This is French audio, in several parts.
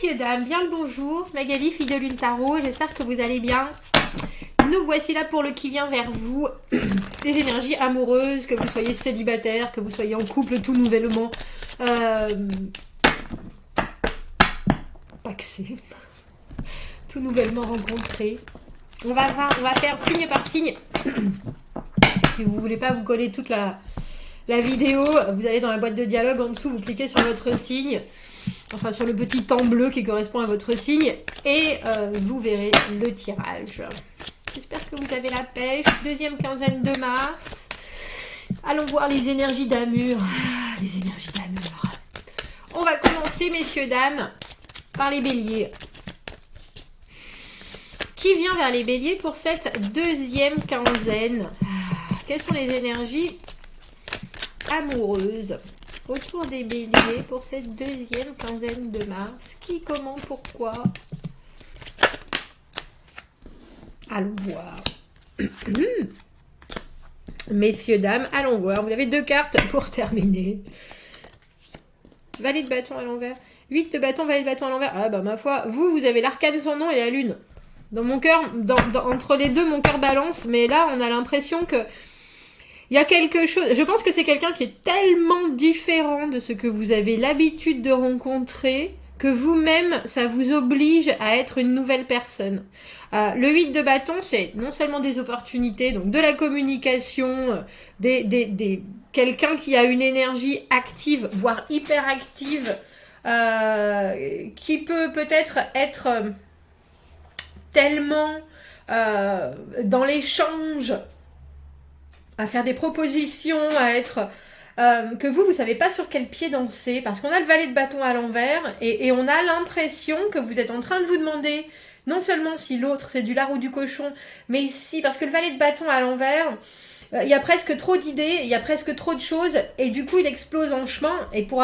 Messieurs, dames, bien le bonjour. Magali, fille de Lune Tarot, j'espère que vous allez bien. Nous voici là pour le qui vient vers vous. Des énergies amoureuses, que vous soyez célibataire, que vous soyez en couple tout nouvellement paxé, tout nouvellement rencontré. On va faire signe par signe. Si vous voulez pas vous coller toute la vidéo, vous allez dans la boîte de dialogue en dessous, vous cliquez sur votre signe, enfin sur le petit temps bleu qui correspond à votre signe, et vous verrez le tirage. J'espère que vous avez la pêche. Deuxième quinzaine de mars. Allons voir les énergies d'Amur. Ah, les énergies d'Amur. On va commencer, messieurs, dames, par les béliers. Qui vient vers les béliers pour cette deuxième quinzaine? Quelles sont les énergies amoureuses autour des béliers pour cette deuxième quinzaine de mars? Qui, comment, pourquoi? Allons voir. Messieurs, dames, allons voir. Vous avez deux cartes pour terminer. Valet de bâton à l'envers. 8 de bâton, valet de bâton à l'envers. Ah bah ma foi, vous avez l'arcane sans nom et la lune. Dans mon cœur, entre les deux, mon cœur balance. Mais là, on a l'impression que il y a quelque chose. Je pense que c'est quelqu'un qui est tellement différent de ce que vous avez l'habitude de rencontrer que vous-même, ça vous oblige à être une nouvelle personne. Le 8 de bâton, c'est non seulement des opportunités, donc de la communication, quelqu'un qui a une énergie active, voire hyper active, qui peut peut-être être tellement dans l'échange, à faire des propositions, à être... que vous savez pas sur quel pied danser, parce qu'on a le valet de bâton à l'envers, et on a l'impression que vous êtes en train de vous demander, non seulement si l'autre c'est du lard ou du cochon, mais si, parce que le valet de bâton à l'envers, il y a presque trop d'idées, il y a presque trop de choses, et du coup il explose en chemin, et pour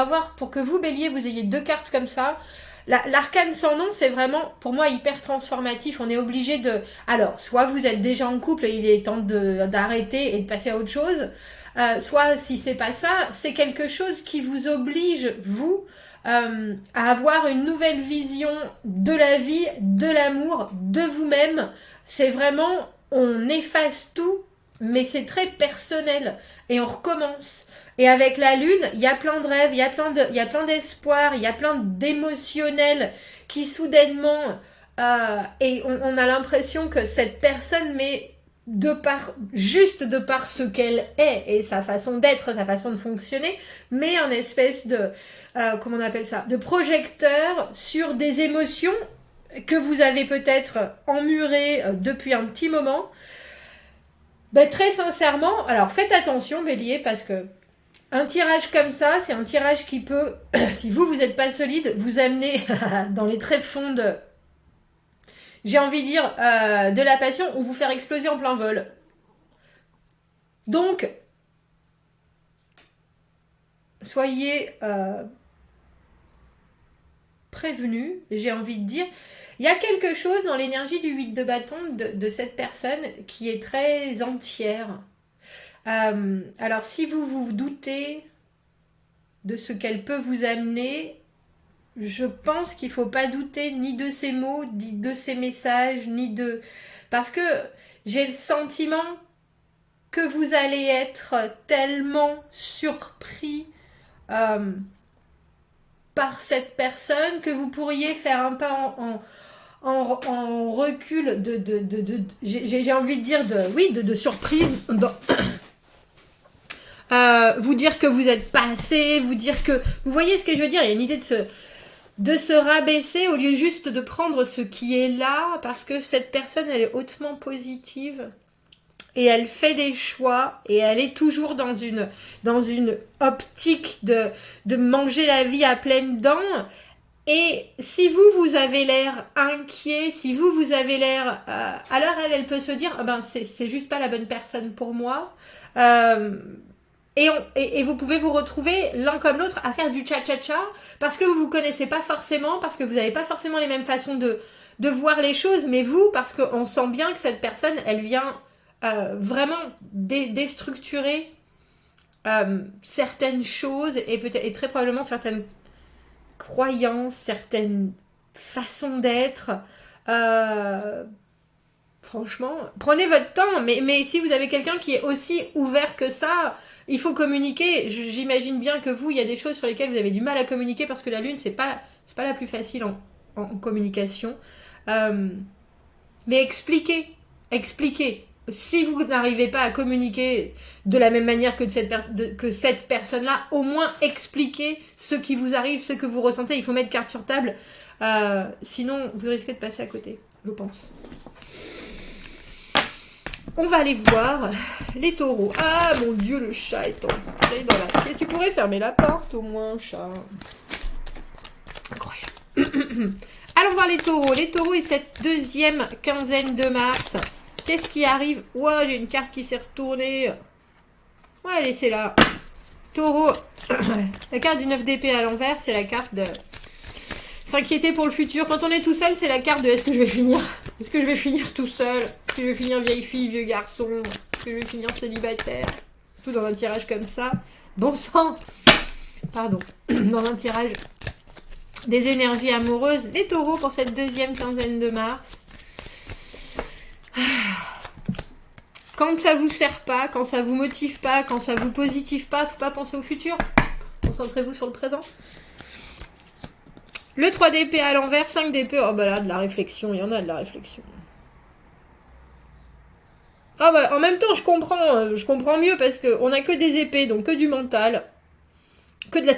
que vous, bélier, vous ayez deux cartes comme ça, l'arcane sans nom, c'est vraiment, pour moi, hyper transformatif. On est obligé de... Alors, soit vous êtes déjà en couple et il est temps d'arrêter et de passer à autre chose, soit, si c'est pas ça, c'est quelque chose qui vous oblige, vous, à avoir une nouvelle vision de la vie, de l'amour, de vous-même. C'est vraiment, on efface tout, mais c'est très personnel. Et on recommence. Et avec la lune, il y a plein de rêves, il y a plein d'espoir, il y a plein d'émotionnels qui soudainement... et on a l'impression que cette personne, mais juste de par ce qu'elle est et sa façon d'être, sa façon de fonctionner, met un espèce de... comment on appelle ça? De projecteur sur des émotions que vous avez peut-être emmurées depuis un petit moment. Ben, très sincèrement, alors faites attention, bélier, parce que un tirage comme ça, c'est un tirage qui peut, si vous n'êtes pas solide, vous amener dans les tréfonds de, j'ai envie de dire, de la passion ou vous faire exploser en plein vol. Donc, soyez prévenus, j'ai envie de dire. Il y a quelque chose dans l'énergie du 8 de bâton de cette personne qui est très entière. Alors, si vous vous doutez de ce qu'elle peut vous amener, je pense qu'il ne faut pas douter ni de ses mots, ni de ses messages, ni de... Parce que j'ai le sentiment que vous allez être tellement surpris par cette personne que vous pourriez faire un pas en recul j'ai envie de dire de surprise vous dire que vous n'êtes pas assez, vous dire que... Vous voyez ce que je veux dire? Il y a une idée de se rabaisser au lieu juste de prendre ce qui est là, parce que cette personne, elle est hautement positive et elle fait des choix et elle est toujours dans une optique de manger la vie à pleines dents. Et si vous avez l'air inquiet, si vous avez l'air... alors elle peut se dire, ben c'est juste pas la bonne personne pour moi. Et vous pouvez vous retrouver l'un comme l'autre à faire du cha-cha-cha parce que vous ne vous connaissez pas forcément, parce que vous n'avez pas forcément les mêmes façons de voir les choses, mais vous, parce qu'on sent bien que cette personne, elle vient vraiment déstructurer certaines choses et très probablement certaines croyances, certaines façon d'être. Franchement, prenez votre temps, mais si vous avez quelqu'un qui est aussi ouvert que ça, il faut communiquer. J'imagine bien que vous, il y a des choses sur lesquelles vous avez du mal à communiquer parce que la lune, c'est pas la plus facile en communication. Euh, mais expliquez. Si vous n'arrivez pas à communiquer de la même manière que cette personne-là, au moins expliquez ce qui vous arrive, ce que vous ressentez. Il faut mettre carte sur table. Sinon, vous risquez de passer à côté, je pense. On va aller voir les taureaux. Ah mon Dieu, le chat est entré dans la pièce. Tu pourrais fermer la porte au moins, chat. Incroyable. Allons voir les taureaux. Les taureaux et cette deuxième quinzaine de mars. Qu'est-ce qui arrive? Ouah, j'ai une carte qui s'est retournée. Ouais, laissez-la. Taureau. La carte du 9 d'épée à l'envers, c'est la carte de s'inquiéter pour le futur. Quand on est tout seul, c'est la carte de est-ce que je vais finir? Est-ce que je vais finir tout seul? Est-ce que je vais finir vieille fille, vieux garçon? Est-ce que je vais finir célibataire? Tout dans un tirage comme ça. Bon sang. Pardon. Dans un tirage des énergies amoureuses. Les taureaux pour cette deuxième quinzaine de mars. Quand ça vous sert pas, quand ça vous motive pas, quand ça vous positive pas, faut pas penser au futur. Concentrez-vous sur le présent. Le 3 d'épée à l'envers, 5 d'épée. Oh bah là, de la réflexion, il y en a de la réflexion. Ah bah en même temps, je comprends mieux parce qu'on a que des épées, donc que du mental, que de la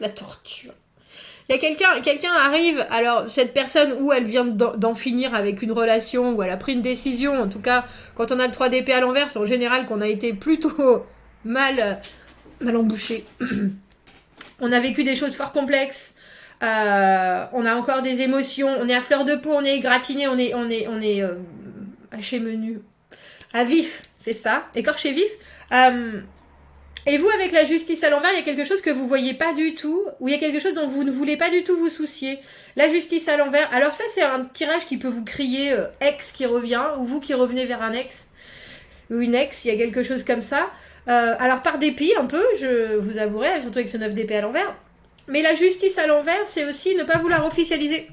torture. Il y a quelqu'un arrive, alors cette personne ou elle vient d'en finir avec une relation, ou elle a pris une décision, en tout cas, quand on a le 3 d'épée à l'envers, c'est en général qu'on a été plutôt mal embouché. On a vécu des choses fort complexes. On a encore des émotions, on est à fleur de peau, on est égratigné, on est haché menu, à vif, c'est ça, écorché vif. Et vous, avec la justice à l'envers, il y a quelque chose que vous voyez pas du tout, ou il y a quelque chose dont vous ne voulez pas du tout vous soucier. La justice à l'envers, alors ça c'est un tirage qui peut vous crier ex qui revient, ou vous qui revenez vers un ex, ou une ex, il y a quelque chose comme ça. Alors par dépit un peu, je vous avouerai, surtout avec ce 9 d'épée à l'envers. Mais la justice à l'envers, c'est aussi ne pas vouloir officialiser.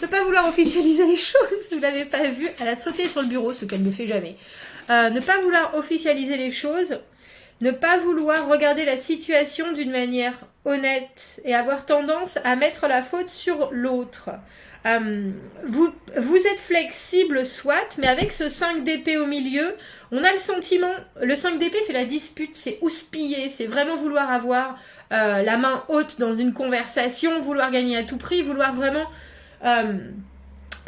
Ne pas vouloir officialiser les choses. Vous l'avez pas vu, elle a sauté sur le bureau, ce qu'elle ne fait jamais. Ne pas vouloir officialiser les choses. Ne pas vouloir regarder la situation d'une manière honnête et avoir tendance à mettre la faute sur l'autre. Vous êtes flexible, soit, mais avec ce 5 d'épée au milieu, on a le sentiment, le 5 d'épée c'est la dispute, c'est houspiller, c'est vraiment vouloir avoir la main haute dans une conversation, vouloir gagner à tout prix, vouloir vraiment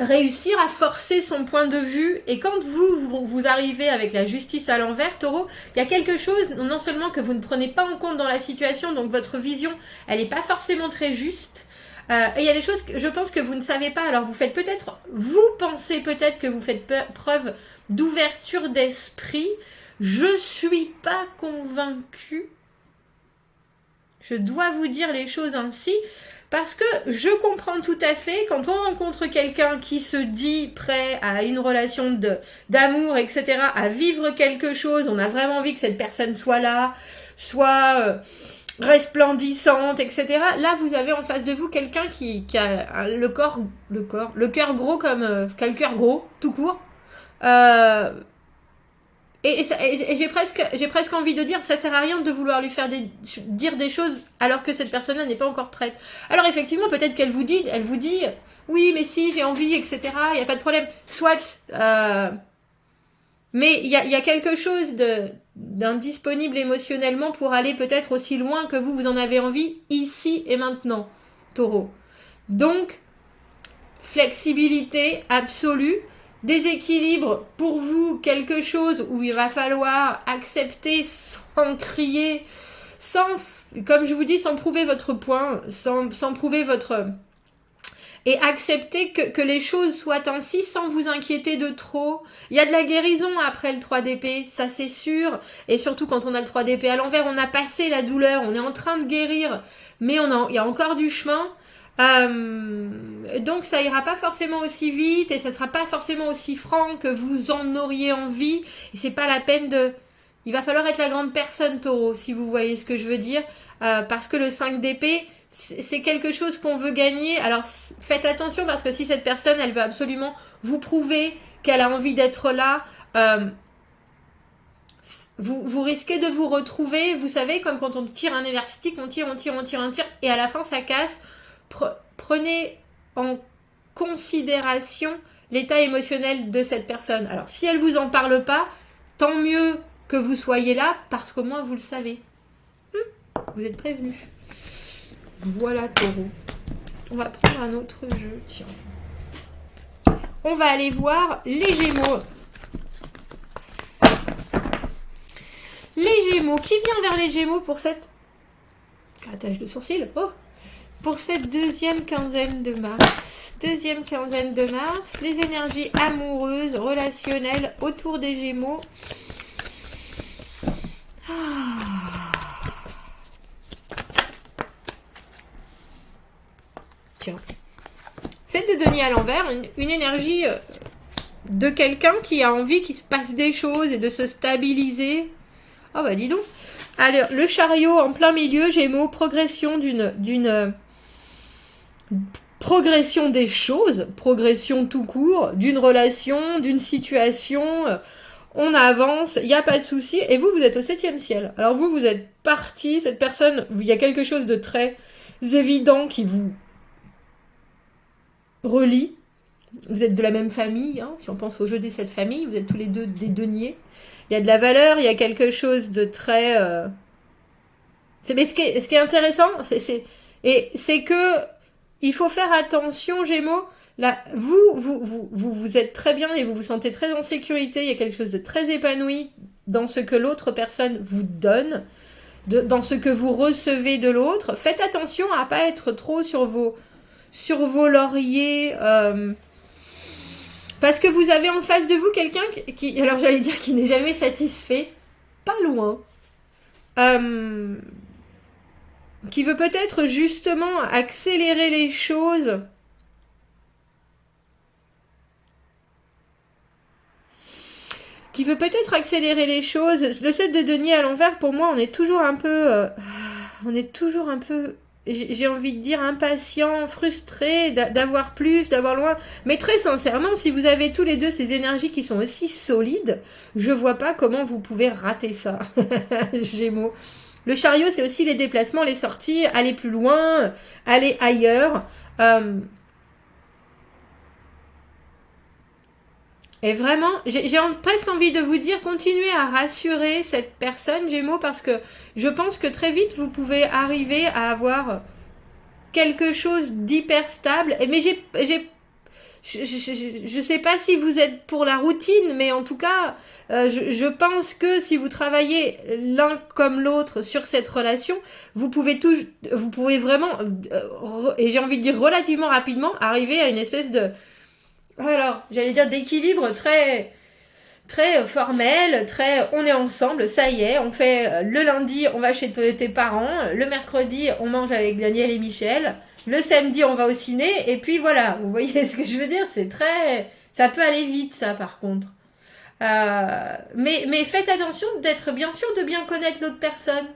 réussir à forcer son point de vue. Et quand vous arrivez avec la justice à l'envers, taureau, il y a quelque chose, non seulement que vous ne prenez pas en compte dans la situation, donc votre vision, elle n'est pas forcément très juste. Et il y a des choses que je pense que vous ne savez pas. Alors vous pensez peut-être que vous faites preuve d'ouverture d'esprit. Je suis pas convaincue. Je dois vous dire les choses ainsi. Parce que je comprends tout à fait, quand on rencontre quelqu'un qui se dit prêt à une relation d'amour, etc., à vivre quelque chose, on a vraiment envie que cette personne soit là, soit resplendissante, etc. Là, vous avez en face de vous quelqu'un qui a le cœur gros comme... qui a le cœur gros, tout court. Et j'ai presque envie de dire, ça sert à rien de vouloir lui faire dire des choses alors que cette personne-là n'est pas encore prête. Alors effectivement, peut-être qu'elle vous dit, oui, mais si, j'ai envie, etc. Il n'y a pas de problème. Soit, mais il y a quelque chose d'indisponible émotionnellement pour aller peut-être aussi loin que vous en avez envie, ici et maintenant, taureau. Donc, flexibilité absolue. Déséquilibre pour vous, quelque chose où il va falloir accepter sans crier, comme je vous dis, sans prouver votre point, sans prouver votre... Et accepter que les choses soient ainsi sans vous inquiéter de trop. Il y a de la guérison après le 3 d'épée, ça c'est sûr. Et surtout quand on a le 3 d'épée à l'envers, on a passé la douleur, on est en train de guérir, mais il y a encore du chemin. Donc ça ira pas forcément aussi vite et ça sera pas forcément aussi franc que vous en auriez envie et c'est pas la peine de... Il va falloir être la grande personne, taureau, si vous voyez ce que je veux dire. parce que le 5 d'épée, c'est quelque chose qu'on veut gagner. Alors faites attention parce que si cette personne, elle veut absolument vous prouver qu'elle a envie d'être là, vous risquez de vous retrouver, vous savez, comme quand on tire un élastique, on tire, et à la fin ça casse. Prenez en considération l'état émotionnel de cette personne. Alors si elle vous en parle pas, tant mieux que vous soyez là, parce qu'au moins vous le savez. Vous êtes prévenus. Voilà, Taureau. On va prendre un autre jeu, tiens. On va aller voir les Gémeaux. Les Gémeaux, qui vient vers les Gémeaux pour cette... Grattage de sourcils, oh. Pour cette deuxième quinzaine de mars. Deuxième quinzaine de mars, les énergies amoureuses, relationnelles autour des Gémeaux. Tiens. C'est de denier à l'envers, une énergie de quelqu'un qui a envie qu'il se passe des choses et de se stabiliser. Oh bah dis donc. Alors, le chariot en plein milieu, Gémeaux, progression d'une progression des choses, progression tout court, d'une relation, d'une situation. On avance, il n'y a pas de souci. Et vous, vous êtes au 7e ciel. Alors vous êtes parti, cette personne, il y a quelque chose de très évident qui vous relie. Vous êtes de la même famille, hein, si on pense au jeu des 7 familles, vous êtes tous les deux des deniers. Il y a de la valeur, il y a quelque chose de très... Mais ce qui est intéressant, c'est que il faut faire attention, Gémeaux. Là, vous êtes très bien et vous vous sentez très en sécurité. Il y a quelque chose de très épanoui dans ce que l'autre personne vous donne, dans ce que vous recevez de l'autre. Faites attention à ne pas être trop sur vos lauriers... parce que vous avez en face de vous quelqu'un qui, alors j'allais dire qui n'est jamais satisfait, pas loin, qui veut peut-être justement accélérer les choses. Qui veut peut-être accélérer les choses. Le 7 de denier à l'envers, pour moi, on est toujours un peu... j'ai envie de dire impatient, frustré d'avoir plus, d'avoir loin. Mais très sincèrement, si vous avez tous les deux ces énergies qui sont aussi solides, je vois pas comment vous pouvez rater ça, Gémeaux. Le chariot, c'est aussi les déplacements, les sorties, aller plus loin, aller ailleurs. Et vraiment, j'ai presque envie de vous dire, continuez à rassurer cette personne, Gémeaux, parce que je pense que très vite, vous pouvez arriver à avoir quelque chose d'hyper stable. Mais je sais pas si vous êtes pour la routine, mais en tout cas, je pense que si vous travaillez l'un comme l'autre sur cette relation, vous pouvez vraiment, et j'ai envie de dire relativement rapidement, arriver à une espèce de... Alors, j'allais dire d'équilibre très, très formel, très on est ensemble, ça y est, on fait le lundi, on va chez tes parents, le mercredi, on mange avec Daniel et Michel, le samedi, on va au ciné, et puis voilà, vous voyez ce que je veux dire, c'est très... Ça peut aller vite, ça, par contre. Mais faites attention d'être bien sûr de bien connaître l'autre personne.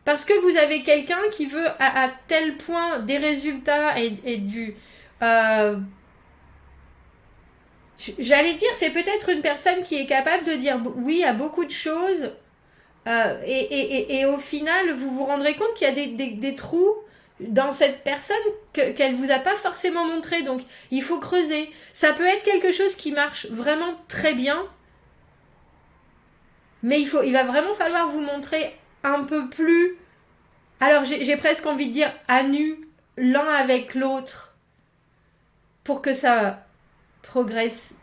Parce que vous avez quelqu'un qui veut à tel point des résultats et du... J'allais dire, c'est peut-être une personne qui est capable de dire oui à beaucoup de choses et au final, vous vous rendrez compte qu'il y a des trous dans cette personne qu'elle vous a pas forcément montré. Donc, il faut creuser. Ça peut être quelque chose qui marche vraiment très bien, mais il va vraiment falloir vous montrer un peu plus... Alors, j'ai presque envie de dire à nu, l'un avec l'autre, pour que ça progresse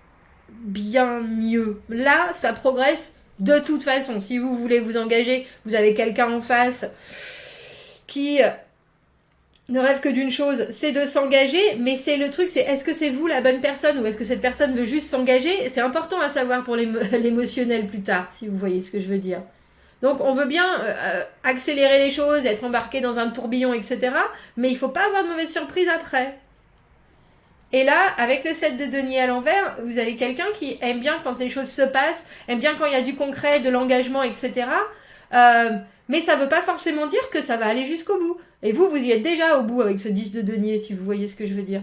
bien mieux. Là, ça progresse de toute façon. Si vous voulez vous engager, vous avez quelqu'un en face qui ne rêve que d'une chose, c'est de s'engager, mais c'est le truc, c'est est-ce que c'est vous la bonne personne ou est-ce que cette personne veut juste s'engager? C'est important à savoir pour l'émotionnel plus tard, si vous voyez ce que je veux dire. Donc on veut bien accélérer les choses, être embarqué dans un tourbillon, etc. Mais il ne faut pas avoir de mauvaises surprises après. Et là, avec le 7 de denier à l'envers, vous avez quelqu'un qui aime bien quand les choses se passent, aime bien quand il y a du concret, de l'engagement, etc. Mais ça ne veut pas forcément dire que ça va aller jusqu'au bout. Et vous, vous y êtes déjà au bout avec ce 10 de denier, si vous voyez ce que je veux dire.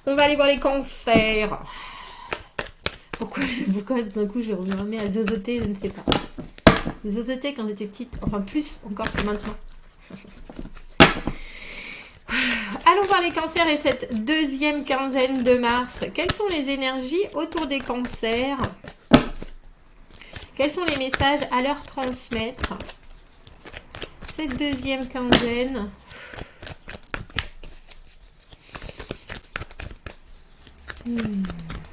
On va aller voir les cancers. Pourquoi d'un coup je me remets à zozoter, je ne sais pas. Zozoter quand j'étais petite, enfin plus encore que maintenant. Allons voir les cancers et cette deuxième quinzaine de mars. Quelles sont les énergies autour des cancers? Quels sont les messages à leur transmettre? Cette deuxième quinzaine.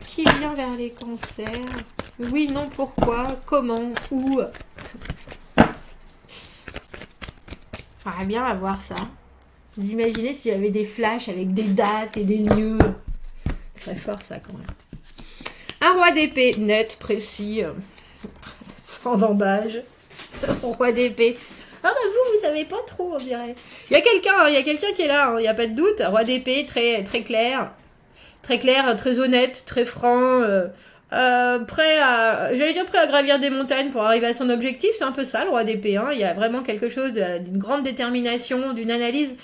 Qui vient vers les cancers? Oui, non, pourquoi? Comment? Où? J'aimerais bien avoir ça. Vous imaginez s'il y avait des flashs avec des dates et des lieux? Ce serait fort ça quand même. Un roi d'épée net, précis, sans embâge. Roi d'épée. Ah bah vous savez pas trop, on dirait. Il y a quelqu'un qui est là, il n'y a pas de doute. Roi d'épée, très, très clair. Très clair, très honnête, très franc. Prêt à gravir des montagnes pour arriver à son objectif. C'est un peu ça, le roi d'épée. Hein. Il y a vraiment quelque chose d'une grande détermination, d'une analyse.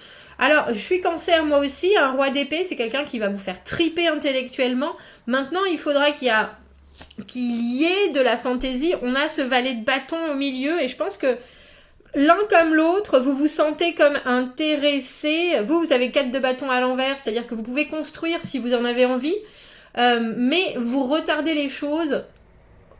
Alors, je suis cancer moi aussi. Un roi d'épée, c'est quelqu'un qui va vous faire triper intellectuellement. Maintenant, il faudra qu'il y ait de la fantaisie. On a ce valet de bâton au milieu et je pense que l'un comme l'autre, vous vous sentez comme intéressé. Vous avez 4 de bâton à l'envers, c'est-à-dire que vous pouvez construire si vous en avez envie, mais vous retardez les choses.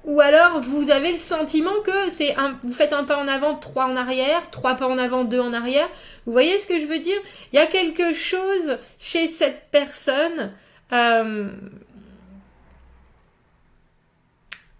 Ou alors, vous avez le sentiment que vous faites un pas en avant, 3 en arrière, 3 pas en avant, 2 en arrière. Vous voyez ce que je veux dire? Il y a quelque chose chez cette personne.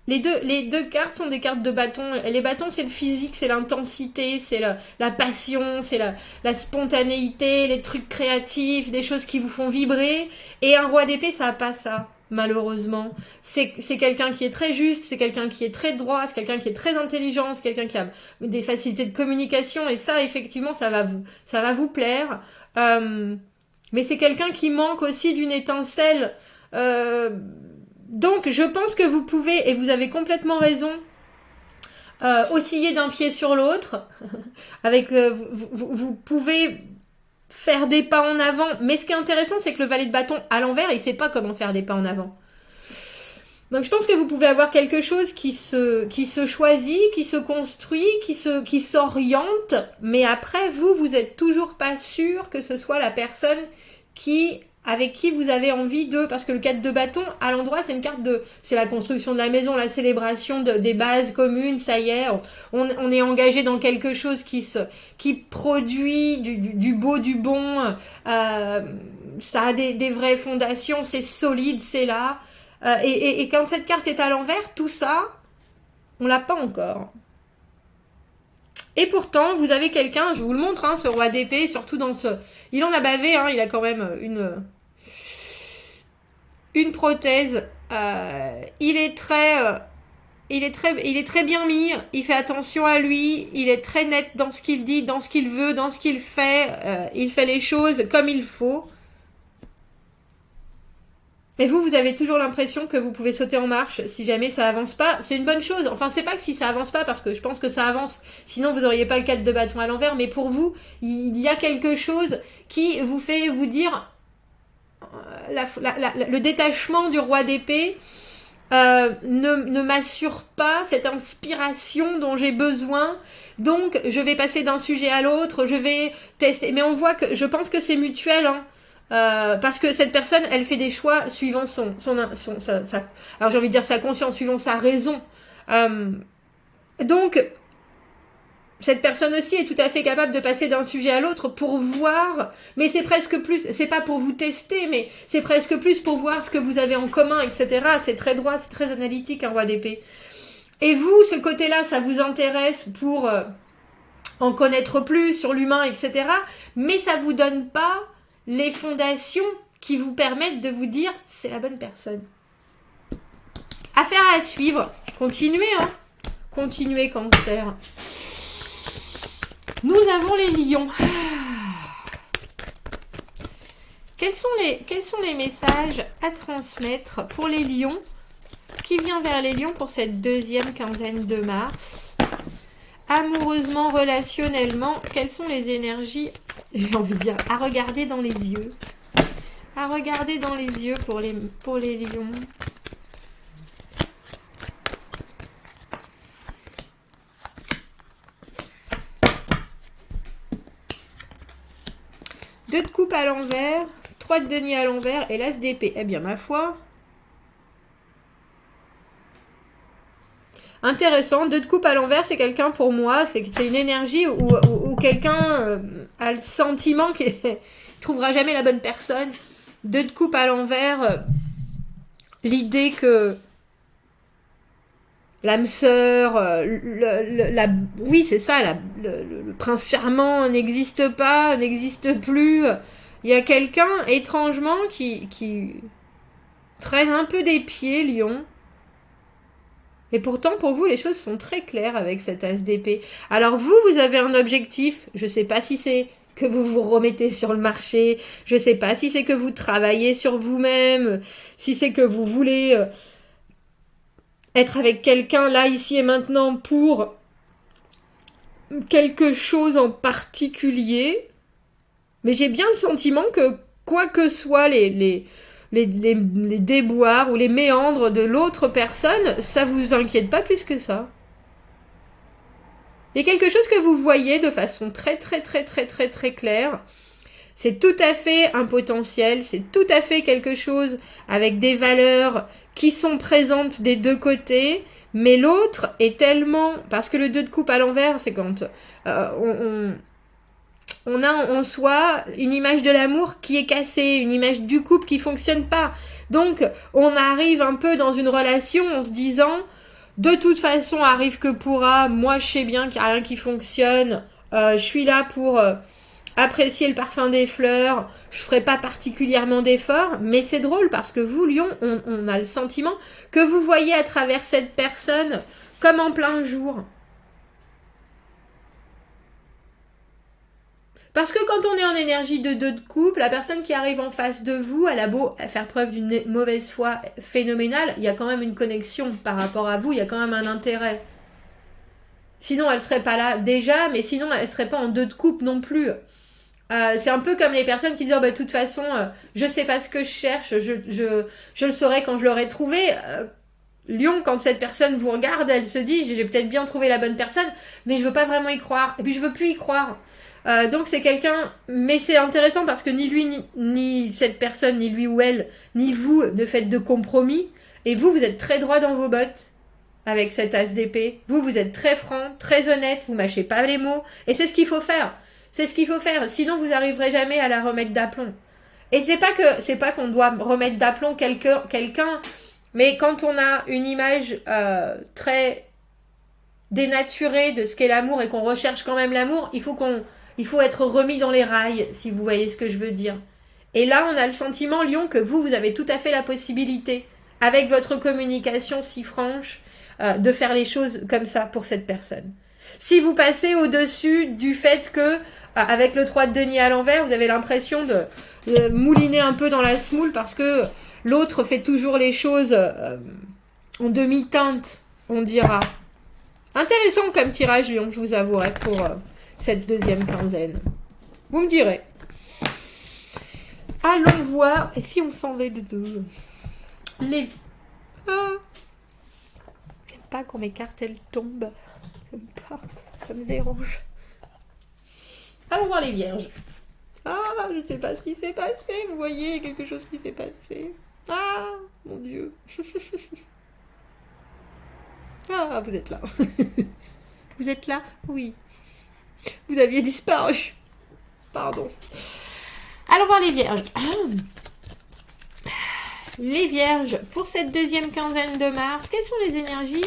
Les deux cartes sont des cartes de bâton. Les bâtons, c'est le physique, c'est l'intensité, c'est la passion, c'est la spontanéité, les trucs créatifs, des choses qui vous font vibrer. Et un roi d'épée, ça n'a pas ça. Malheureusement, c'est quelqu'un qui est très juste, c'est quelqu'un qui est très droit, c'est quelqu'un qui est très intelligent, c'est quelqu'un qui a des facilités de communication et ça, effectivement, ça va vous plaire. Mais c'est quelqu'un qui manque aussi d'une étincelle. Donc, je pense que vous pouvez, et vous avez complètement raison, osciller d'un pied sur l'autre. Avec, vous pouvez faire des pas en avant. Mais ce qui est intéressant, c'est que le valet de bâton à l'envers, il sait pas comment faire des pas en avant. Donc je pense que vous pouvez avoir quelque chose qui se choisit, qui se construit, qui s'oriente. Mais après, vous êtes toujours pas sûr que ce soit la personne avec qui vous avez envie de... Parce que le 4 de bâton, à l'endroit, c'est une carte c'est la construction de la maison, la célébration des bases communes, ça y est. On est engagé dans quelque chose qui produit du beau, du bon. Ça a des vraies fondations, c'est solide, c'est là. Et quand cette carte est à l'envers, tout ça, on l'a pas encore. Et pourtant, vous avez quelqu'un, je vous le montre, hein, ce roi d'épée, surtout dans ce... Il en a bavé, hein, il a quand même une prothèse. Il est très bien mis, il fait attention à lui, il est très net dans ce qu'il dit, dans ce qu'il veut, dans ce qu'il fait. Il fait les choses comme il faut. Mais vous avez toujours l'impression que vous pouvez sauter en marche si jamais ça avance pas. C'est une bonne chose. Enfin, c'est pas que si ça avance pas, parce que je pense que ça avance, sinon vous n'auriez pas le 4 de bâton à l'envers, mais pour vous, il y a quelque chose qui vous fait vous dire le détachement du roi d'épée ne m'assure pas cette inspiration dont j'ai besoin. Donc, je vais passer d'un sujet à l'autre, je vais tester. Mais on voit que, je pense que c'est mutuel, hein. Parce que cette personne, elle fait des choix suivant alors j'ai envie de dire sa conscience, suivant sa raison. Donc, cette personne aussi est tout à fait capable de passer d'un sujet à l'autre pour voir, mais c'est presque plus, c'est pas pour vous tester, mais c'est presque plus pour voir ce que vous avez en commun, etc. C'est très droit, c'est très analytique, un roi d'épée. Et vous, ce côté-là, ça vous intéresse pour en connaître plus sur l'humain, etc. Mais ça vous donne pas les fondations qui vous permettent de vous dire c'est la bonne personne. Affaire à suivre. Continuez, hein. Continuez, cancer. Nous avons les lions. Quels sont les messages à transmettre pour les lions qui vient vers les lions pour cette deuxième quinzaine de mars? Amoureusement, relationnellement, quelles sont les énergies, j'ai envie de dire, à regarder dans les yeux? À regarder dans les yeux pour les lions. Deux de coupe à l'envers, 3 de denier à l'envers et l'as d'épée. Eh bien, ma foi... Intéressant, deux de coupe à l'envers, c'est quelqu'un pour moi, c'est une énergie où quelqu'un a le sentiment qu'il ne trouvera jamais la bonne personne. Deux de coupe à l'envers, l'idée que l'âme sœur, oui c'est ça, le prince charmant n'existe pas, n'existe plus. Il y a quelqu'un étrangement qui traîne un peu des pieds, lion. Et pourtant, pour vous, les choses sont très claires avec cet as d'épée. Alors vous avez un objectif. Je ne sais pas si c'est que vous vous remettez sur le marché. Je ne sais pas si c'est que vous travaillez sur vous-même. Si c'est que vous voulez être avec quelqu'un là, ici et maintenant pour quelque chose en particulier. Mais j'ai bien le sentiment que quoi que soient les déboires ou les méandres de l'autre personne, ça vous inquiète pas plus que ça. Il y a quelque chose que vous voyez de façon très claire. C'est tout à fait un potentiel, c'est tout à fait quelque chose avec des valeurs qui sont présentes des deux côtés, mais l'autre est tellement... Parce que le 2 de coupe à l'envers, c'est quand on a en soi une image de l'amour qui est cassée, une image du couple qui fonctionne pas. Donc, on arrive un peu dans une relation en se disant, de toute façon, arrive que pourra, moi je sais bien qu'il n'y a rien qui fonctionne, je suis là pour apprécier le parfum des fleurs, je ferai pas particulièrement d'efforts, mais c'est drôle parce que vous, Lion, on a le sentiment que vous voyez à travers cette personne comme en plein jour. Parce que quand on est en énergie de 2 de coupe, la personne qui arrive en face de vous, elle a beau faire preuve d'une mauvaise foi phénoménale, il y a quand même une connexion par rapport à vous, il y a quand même un intérêt. Sinon, elle serait pas là déjà, mais sinon, elle serait pas en 2 de coupe non plus. C'est un peu comme les personnes qui disent oh, bah, de toute façon, je sais pas ce que je cherche, je le saurai quand je l'aurai trouvé. Lion, quand cette personne vous regarde, elle se dit j'ai peut-être bien trouvé la bonne personne, mais je veux pas vraiment y croire. Et puis je veux plus y croire. Donc c'est quelqu'un, mais c'est intéressant parce que ni lui, ni cette personne, ni lui ou elle, ni vous ne faites de compromis. Et vous êtes très droit dans vos bottes avec cet as d'épée. Vous êtes très franc, très honnête, vous mâchez pas les mots. Et c'est ce qu'il faut faire. C'est ce qu'il faut faire. Sinon, vous n'arriverez jamais à la remettre d'aplomb. Et c'est pas qu'on doit remettre d'aplomb quelqu'un, mais quand on a une image très dénaturée de ce qu'est l'amour et qu'on recherche quand même l'amour, il faut être remis dans les rails, si vous voyez ce que je veux dire. Et là, on a le sentiment, Lion, que vous avez tout à fait la possibilité, avec votre communication si franche, de faire les choses comme ça pour cette personne. Si vous passez au-dessus du fait que, avec le 3 de denier à l'envers, vous avez l'impression de mouliner un peu dans la semoule parce que l'autre fait toujours les choses en demi-teinte, on dira. Intéressant comme tirage, Lion, je vous avouerai, pour cette deuxième quinzaine. Vous me direz. Allons voir. Et si on s'en va le 2 les... Ah. J'aime pas quand mes cartes, elles tombent. J'aime pas. Ça me dérange. Allons voir les vierges. Ah, je ne sais pas ce qui s'est passé. Vous voyez, quelque chose qui s'est passé. Ah, mon Dieu. Ah, vous êtes là. Vous êtes là? Oui. Vous aviez disparu. Pardon. Allons voir les vierges. Les vierges, pour cette deuxième quinzaine de mars, quelles sont les énergies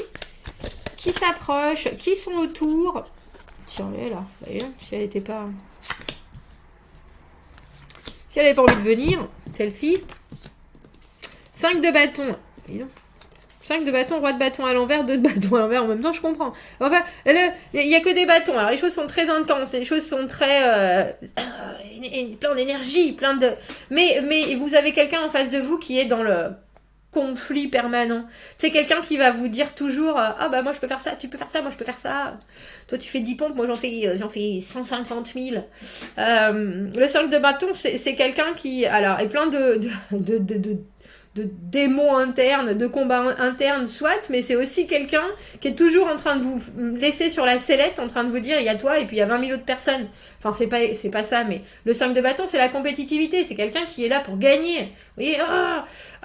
qui s'approchent, qui sont autour? Tiens, elle est là. Vous voyez, si elle n'était pas... Si elle n'avait pas envie de venir, celle-ci. 5 de bâton. 5 de bâton, roi de bâton à l'envers, 2 de bâton à l'envers. En même temps, je comprends. Enfin, il n'y a que des bâtons. Alors, les choses sont très intenses. Les choses sont très... plein d'énergie, plein de... Mais vous avez quelqu'un en face de vous qui est dans le... conflit permanent. C'est quelqu'un qui va vous dire toujours ah bah moi je peux faire ça, tu peux faire ça, moi je peux faire ça. Toi tu fais 10 pompes, moi j'en fais 150 000. Le 5 de bâton, c'est quelqu'un qui alors est plein de démons internes, de combats internes, soit, mais c'est aussi quelqu'un qui est toujours en train de vous laisser sur la sellette, en train de vous dire il y a toi et puis il y a 20 000 autres personnes. Enfin, c'est pas ça, mais le 5 de bâton, c'est la compétitivité. C'est quelqu'un qui est là pour gagner. Vous voyez,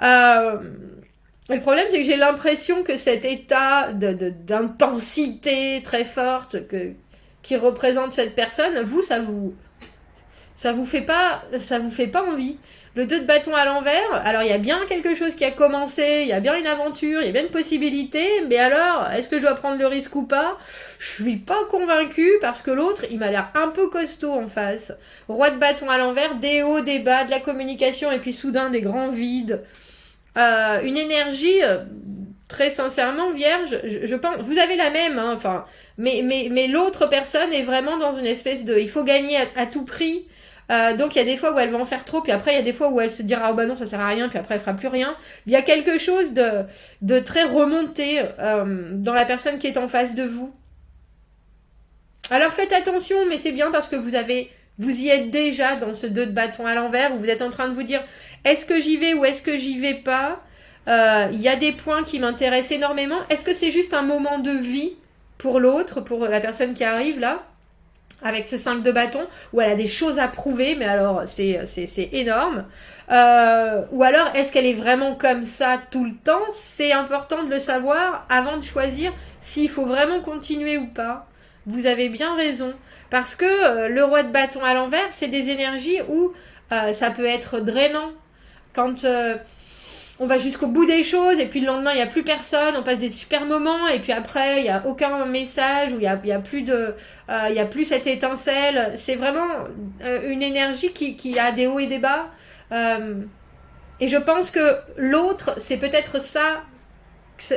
le problème, c'est que j'ai l'impression que cet état d'intensité très forte qui représente cette personne, ça vous fait pas envie. Le 2 de bâton à l'envers, alors il y a bien quelque chose qui a commencé, il y a bien une aventure, il y a bien une possibilité, mais alors, est-ce que je dois prendre le risque ou pas? Je suis pas convaincue parce que l'autre, il m'a l'air un peu costaud en face. Roi de bâton à l'envers, des hauts, des bas, de la communication et puis soudain des grands vides. Une énergie, très sincèrement, vierge, je pense, vous avez la même, hein, enfin, mais l'autre personne est vraiment dans une espèce de, il faut gagner à tout prix. Donc il y a des fois où elle va en faire trop, puis après il y a des fois où elle se dira oh bah non ça sert à rien, puis après elle fera plus rien. Il y a quelque chose de très remonté dans la personne qui est en face de vous. Alors faites attention, mais c'est bien parce que vous y êtes déjà dans ce 2 de bâton à l'envers où vous êtes en train de vous dire est-ce que j'y vais ou est-ce que j'y vais pas. Il y a des points qui m'intéressent énormément. Est-ce que c'est juste un moment de vie pour l'autre, pour la personne qui arrive là avec ce 5 de bâton, où elle a des choses à prouver, mais alors c'est énorme. Ou alors, est-ce qu'elle est vraiment comme ça tout le temps? C'est important de le savoir avant de choisir s'il faut vraiment continuer ou pas. Vous avez bien raison. Parce que le roi de bâton à l'envers, c'est des énergies où ça peut être drainant. Quand on va jusqu'au bout des choses et puis le lendemain il n'y a plus personne, on passe des super moments et puis après il n'y a aucun message ou il y a plus cette étincelle. C'est vraiment une énergie qui a des hauts et des bas. Et je pense que l'autre, c'est peut-être ça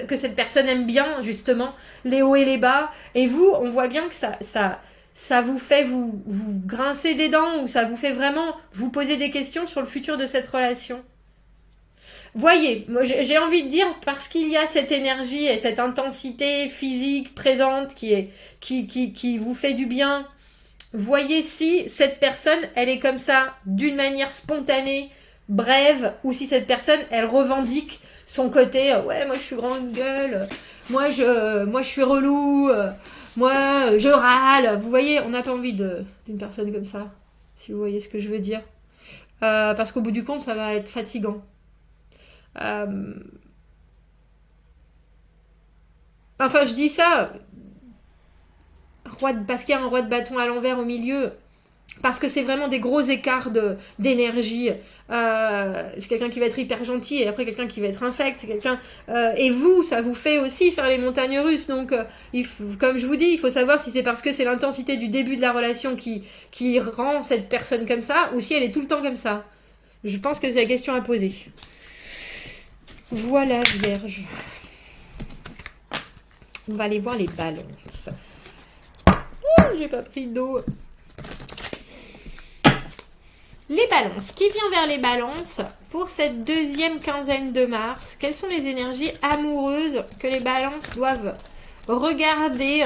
que cette personne aime bien, justement, les hauts et les bas. Et vous, on voit bien que ça vous fait vous grincer des dents ou ça vous fait vraiment vous poser des questions sur le futur de cette relation. Voyez, moi j'ai envie de dire parce qu'il y a cette énergie et cette intensité physique présente qui vous fait du bien. Voyez si cette personne, elle est comme ça d'une manière spontanée, brève, ou si cette personne, elle revendique son côté ouais, moi je suis grande gueule, moi je suis relou, moi je râle. Vous voyez, on n'a pas envie d'une personne comme ça, si vous voyez ce que je veux dire. Parce qu'au bout du compte, ça va être fatigant. Enfin, je dis ça parce qu'il y a un roi de bâton à l'envers au milieu. Parce que c'est vraiment des gros écarts d'énergie. C'est quelqu'un qui va être hyper gentil et après quelqu'un qui va être infect. C'est quelqu'un et vous, ça vous fait aussi faire les montagnes russes. Donc, comme je vous dis, il faut savoir si c'est parce que c'est l'intensité du début de la relation qui rend cette personne comme ça ou si elle est tout le temps comme ça. Je pense que c'est la question à poser. Voilà, Vierge. On va aller voir les balances. J'ai pas pris d'eau. Les balances. Qui vient vers les balances pour cette deuxième quinzaine de mars? Quelles sont les énergies amoureuses que les balances doivent regarder?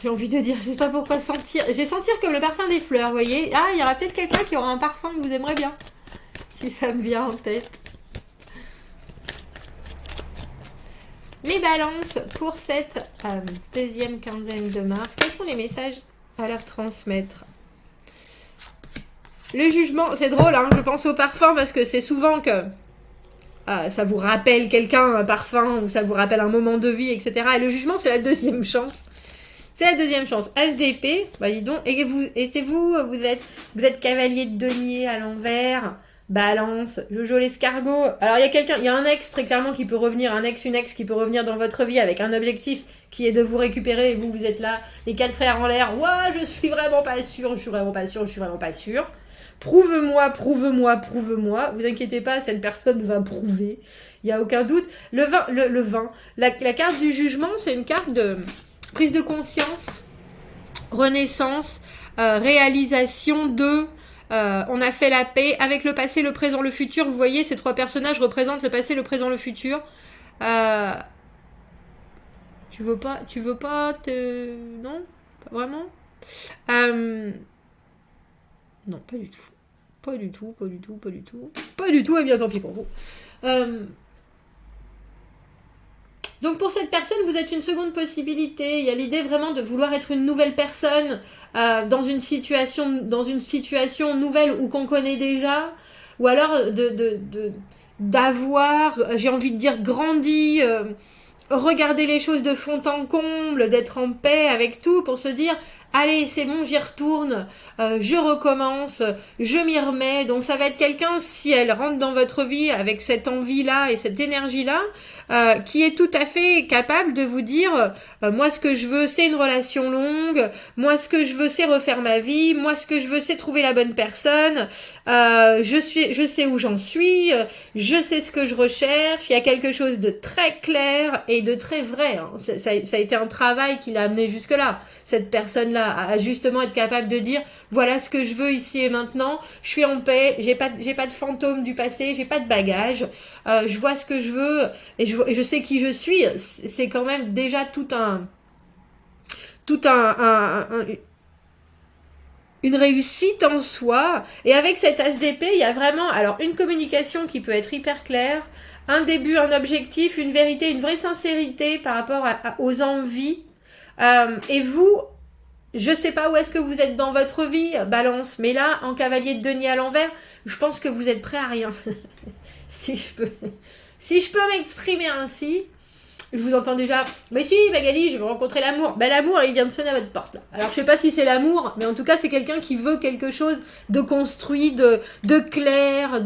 J'ai envie de dire, je sais pas pourquoi sentir. Je vais sentir comme le parfum des fleurs, vous voyez. Ah, il y aura peut-être quelqu'un qui aura un parfum que vous aimerez bien. Si ça me vient en tête. Les balances pour cette deuxième quinzaine de mars. Quels sont les messages à leur transmettre? Le jugement, c'est drôle, hein, je pense au parfum parce que c'est souvent que ça vous rappelle quelqu'un, un parfum, ou ça vous rappelle un moment de vie, etc. Et le jugement, c'est la deuxième chance. C'est la deuxième chance. SDP, bah dis donc, vous êtes cavalier de denier à l'envers. Balance, Jojo l'escargot. Alors il y a un ex très clairement qui peut revenir, une ex qui peut revenir dans votre vie avec un objectif qui est de vous récupérer et vous êtes là, les 4 frères en l'air. Ouah, je suis vraiment pas sûr, je suis vraiment pas sûr. Prouve-moi. Vous inquiétez pas, cette personne va prouver. Il n'y a aucun doute. Le vin. La carte du jugement, c'est une carte de prise de conscience, renaissance, réalisation de On a fait la paix avec le passé, le présent, le futur. Vous voyez, ces 3 personnages représentent le passé, le présent, le futur. Tu veux pas te... Non? Pas vraiment? Non, pas du tout. Pas du tout, pas du tout, pas du tout. Pas du tout, et bien tant pis pour vous. Donc pour cette personne, vous êtes une seconde possibilité. Il y a l'idée vraiment de vouloir être une nouvelle personne dans une situation nouvelle ou qu'on connaît déjà. Ou alors d'avoir, j'ai envie de dire, grandi, regarder les choses de fond en comble, d'être en paix avec tout pour se dire allez c'est bon j'y retourne, je recommence, je m'y remets. Donc ça va être quelqu'un, si elle rentre dans votre vie avec cette envie là et cette énergie là, qui est tout à fait capable de vous dire moi ce que je veux c'est une relation longue, moi ce que je veux c'est refaire ma vie, moi ce que je veux c'est trouver la bonne personne, je sais où j'en suis, je sais ce que je recherche. Il y a quelque chose de très clair et de très vrai, hein. Ça a été un travail qui l'a amené jusque là, cette personne là à justement être capable de dire voilà ce que je veux ici et maintenant, je suis en paix, j'ai pas de fantôme du passé, j'ai pas de bagages, je vois ce que je veux et je sais qui je suis. C'est quand même déjà une réussite en soi. Et avec cet as d'épée, il y a vraiment alors une communication qui peut être hyper claire, un début, un objectif, une vérité, une vraie sincérité par rapport aux envies. Et vous, je sais pas où est-ce que vous êtes dans votre vie, Balance, mais là, en cavalier de denier à l'envers, je pense que vous êtes prêt à rien. si je peux m'exprimer ainsi. Je vous entends déjà. Mais si, Magali, je veux rencontrer l'amour. Ben l'amour, il vient de sonner à votre porte là. Alors je sais pas si c'est l'amour, mais en tout cas c'est quelqu'un qui veut quelque chose de construit, de clair,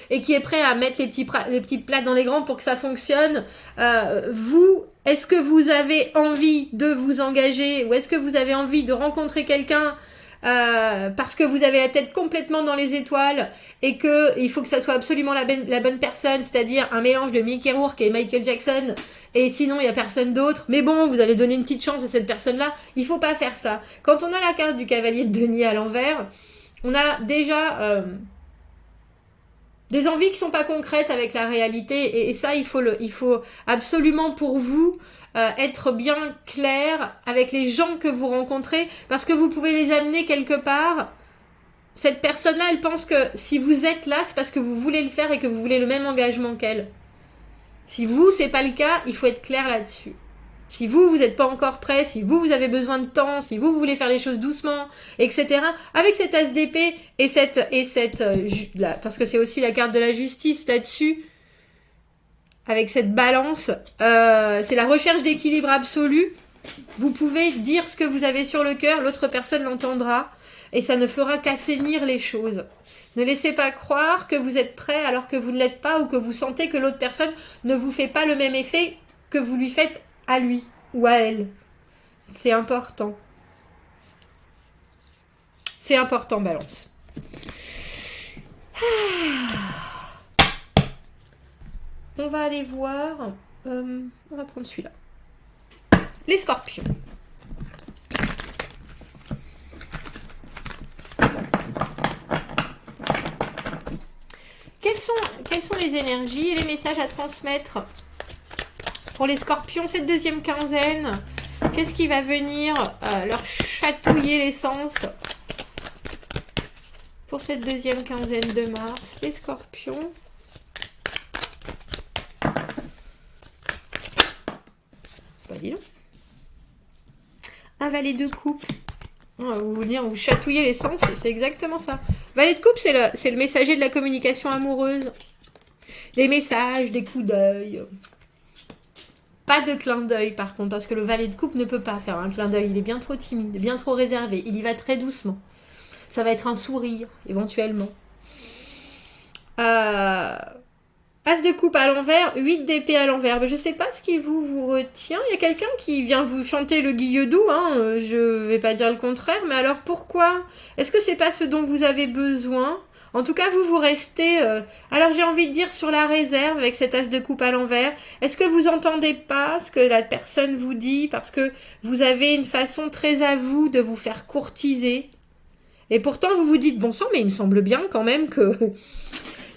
et qui est prêt à mettre les petits plats dans les grands pour que ça fonctionne. Vous, est-ce que vous avez envie de vous engager ou est-ce que vous avez envie de rencontrer quelqu'un parce que vous avez la tête complètement dans les étoiles et que il faut que ça soit absolument la bonne personne, c'est-à-dire un mélange de Mickey Rourke et Michael Jackson, et sinon il y a personne d'autre. Mais bon, vous allez donner une petite chance à cette personne-là. Il faut pas faire ça. Quand on a la carte du cavalier de denier à l'envers, on a déjà des envies qui sont pas concrètes avec la réalité, et ça il faut absolument pour vous être bien clair avec les gens que vous rencontrez, parce que vous pouvez les amener quelque part. Cette personne-là, elle pense que si vous êtes là, c'est parce que vous voulez le faire et que vous voulez le même engagement qu'elle. Si vous, c'est pas le cas, il faut être clair là-dessus. Si vous n'êtes pas encore prêt, si vous avez besoin de temps, si vous voulez faire les choses doucement, etc. Avec cette as d'épée et parce que c'est aussi la carte de la justice là-dessus, avec cette balance, c'est la recherche d'équilibre absolu. Vous pouvez dire ce que vous avez sur le cœur, l'autre personne l'entendra, et ça ne fera qu'assainir les choses. Ne laissez pas croire que vous êtes prêt alors que vous ne l'êtes pas, ou que vous sentez que l'autre personne ne vous fait pas le même effet que vous lui faites à lui ou à elle. C'est important. C'est important, Balance. On va aller voir. On va prendre celui-là. Les scorpions. Quelles sont les énergies et les messages à transmettre pour les scorpions cette deuxième quinzaine? Qu'est-ce qui va venir leur chatouiller l'essence pour cette deuxième quinzaine de mars? Les scorpions. Bah dis donc. Un valet de coupe. Vous chatouiller l'essence, c'est exactement ça. Valet de coupe, c'est le messager de la communication amoureuse. Des messages, des coups d'œil. Pas de clin d'œil par contre, parce que le valet de coupe ne peut pas faire un clin d'œil. Il est bien trop timide, bien trop réservé. Il y va très doucement. Ça va être un sourire, éventuellement. As de coupe à l'envers, 8 d'épée à l'envers. Mais je sais pas ce qui vous retient. Il y a quelqu'un qui vient vous chanter le guilledou, hein. Je vais pas dire le contraire, mais alors pourquoi? Est-ce que c'est pas ce dont vous avez besoin? En tout cas, vous restez... alors j'ai envie de dire sur la réserve avec cet as de coupe à l'envers. Est-ce que vous entendez pas ce que la personne vous dit parce que vous avez une façon très à vous de vous faire courtiser? Et pourtant, vous vous dites, bon sang, mais il me semble bien quand même que...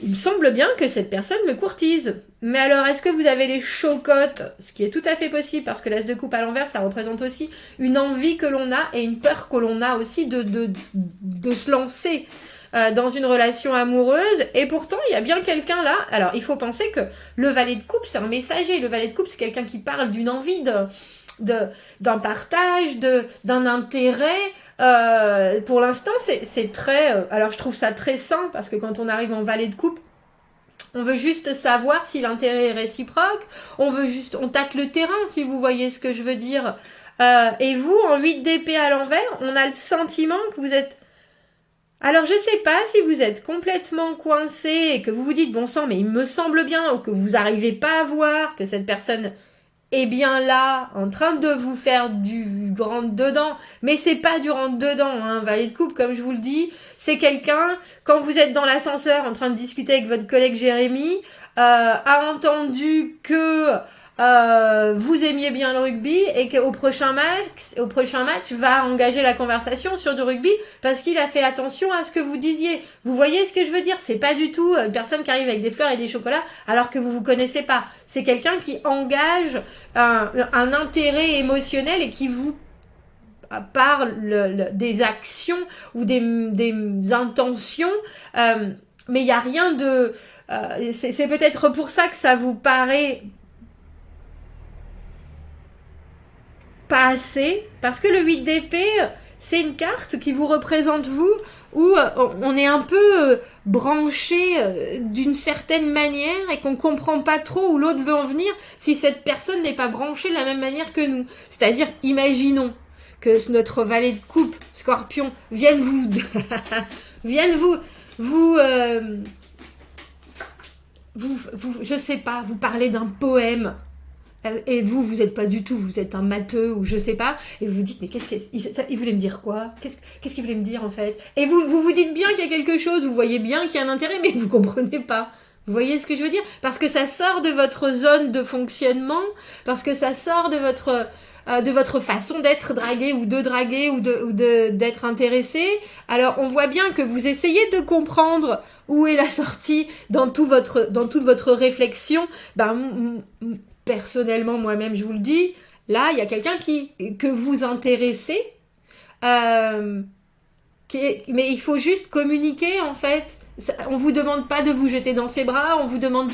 Il me semble bien que cette personne me courtise. Mais alors, est-ce que vous avez les chocottes? Ce qui est tout à fait possible, parce que l'as de coupe à l'envers, ça représente aussi une envie que l'on a et une peur que l'on a aussi de se lancer dans une relation amoureuse. Et pourtant, il y a bien quelqu'un là. Alors, il faut penser que le valet de coupe, c'est un messager. Le valet de coupe, c'est quelqu'un qui parle d'une envie d'un partage, d'un intérêt. Pour l'instant, c'est très... alors, je trouve ça très sain, parce que quand on arrive en valet de coupe, on veut juste savoir si l'intérêt est réciproque. On tâte le terrain, si vous voyez ce que je veux dire. Et vous, en 8 d'épée à l'envers, on a le sentiment que vous êtes... Alors, je sais pas si vous êtes complètement coincé et que vous vous dites, bon sang, mais il me semble bien, ou que vous n'arrivez pas à voir que cette personne est bien là, en train de vous faire du rentre-dedans. Mais c'est pas du rentre-dedans, hein, valet de coupe, comme je vous le dis. C'est quelqu'un, quand vous êtes dans l'ascenseur en train de discuter avec votre collègue Jérémy, a entendu que vous aimiez bien le rugby et qu'au prochain match, va engager la conversation sur du rugby parce qu'il a fait attention à ce que vous disiez. Vous voyez ce que je veux dire? C'est pas du tout une personne qui arrive avec des fleurs et des chocolats alors que vous connaissez pas. C'est quelqu'un qui engage un intérêt émotionnel et qui vous parle des actions ou des intentions. Mais il n'y a rien de... c'est peut-être pour ça que ça vous paraît pas assez, parce que le 8 d'épée, c'est une carte qui vous représente vous, où on est un peu branché d'une certaine manière et qu'on comprend pas trop où l'autre veut en venir si cette personne n'est pas branchée de la même manière que nous. C'est-à-dire, imaginons que notre valet de coupe, Scorpion, vienne je sais pas, vous parler d'un poème. Et vous n'êtes pas du tout, vous êtes un matheux ou je sais pas, et vous vous dites, mais qu'est-ce qu'il voulait me dire quoi? Qu'est-ce qu'il voulait me dire en fait? Et vous dites bien qu'il y a quelque chose, vous voyez bien qu'il y a un intérêt, mais vous comprenez pas. Vous voyez ce que je veux dire? Parce que ça sort de votre zone de fonctionnement, parce que ça sort de votre façon d'être dragué ou de draguer ou d'être intéressé. Alors on voit bien que vous essayez de comprendre où est la sortie dans toute votre réflexion. Personnellement, moi-même, je vous le dis, là, il y a quelqu'un que vous intéressez, mais il faut juste communiquer, en fait. On vous demande pas de vous jeter dans ses bras, on vous demande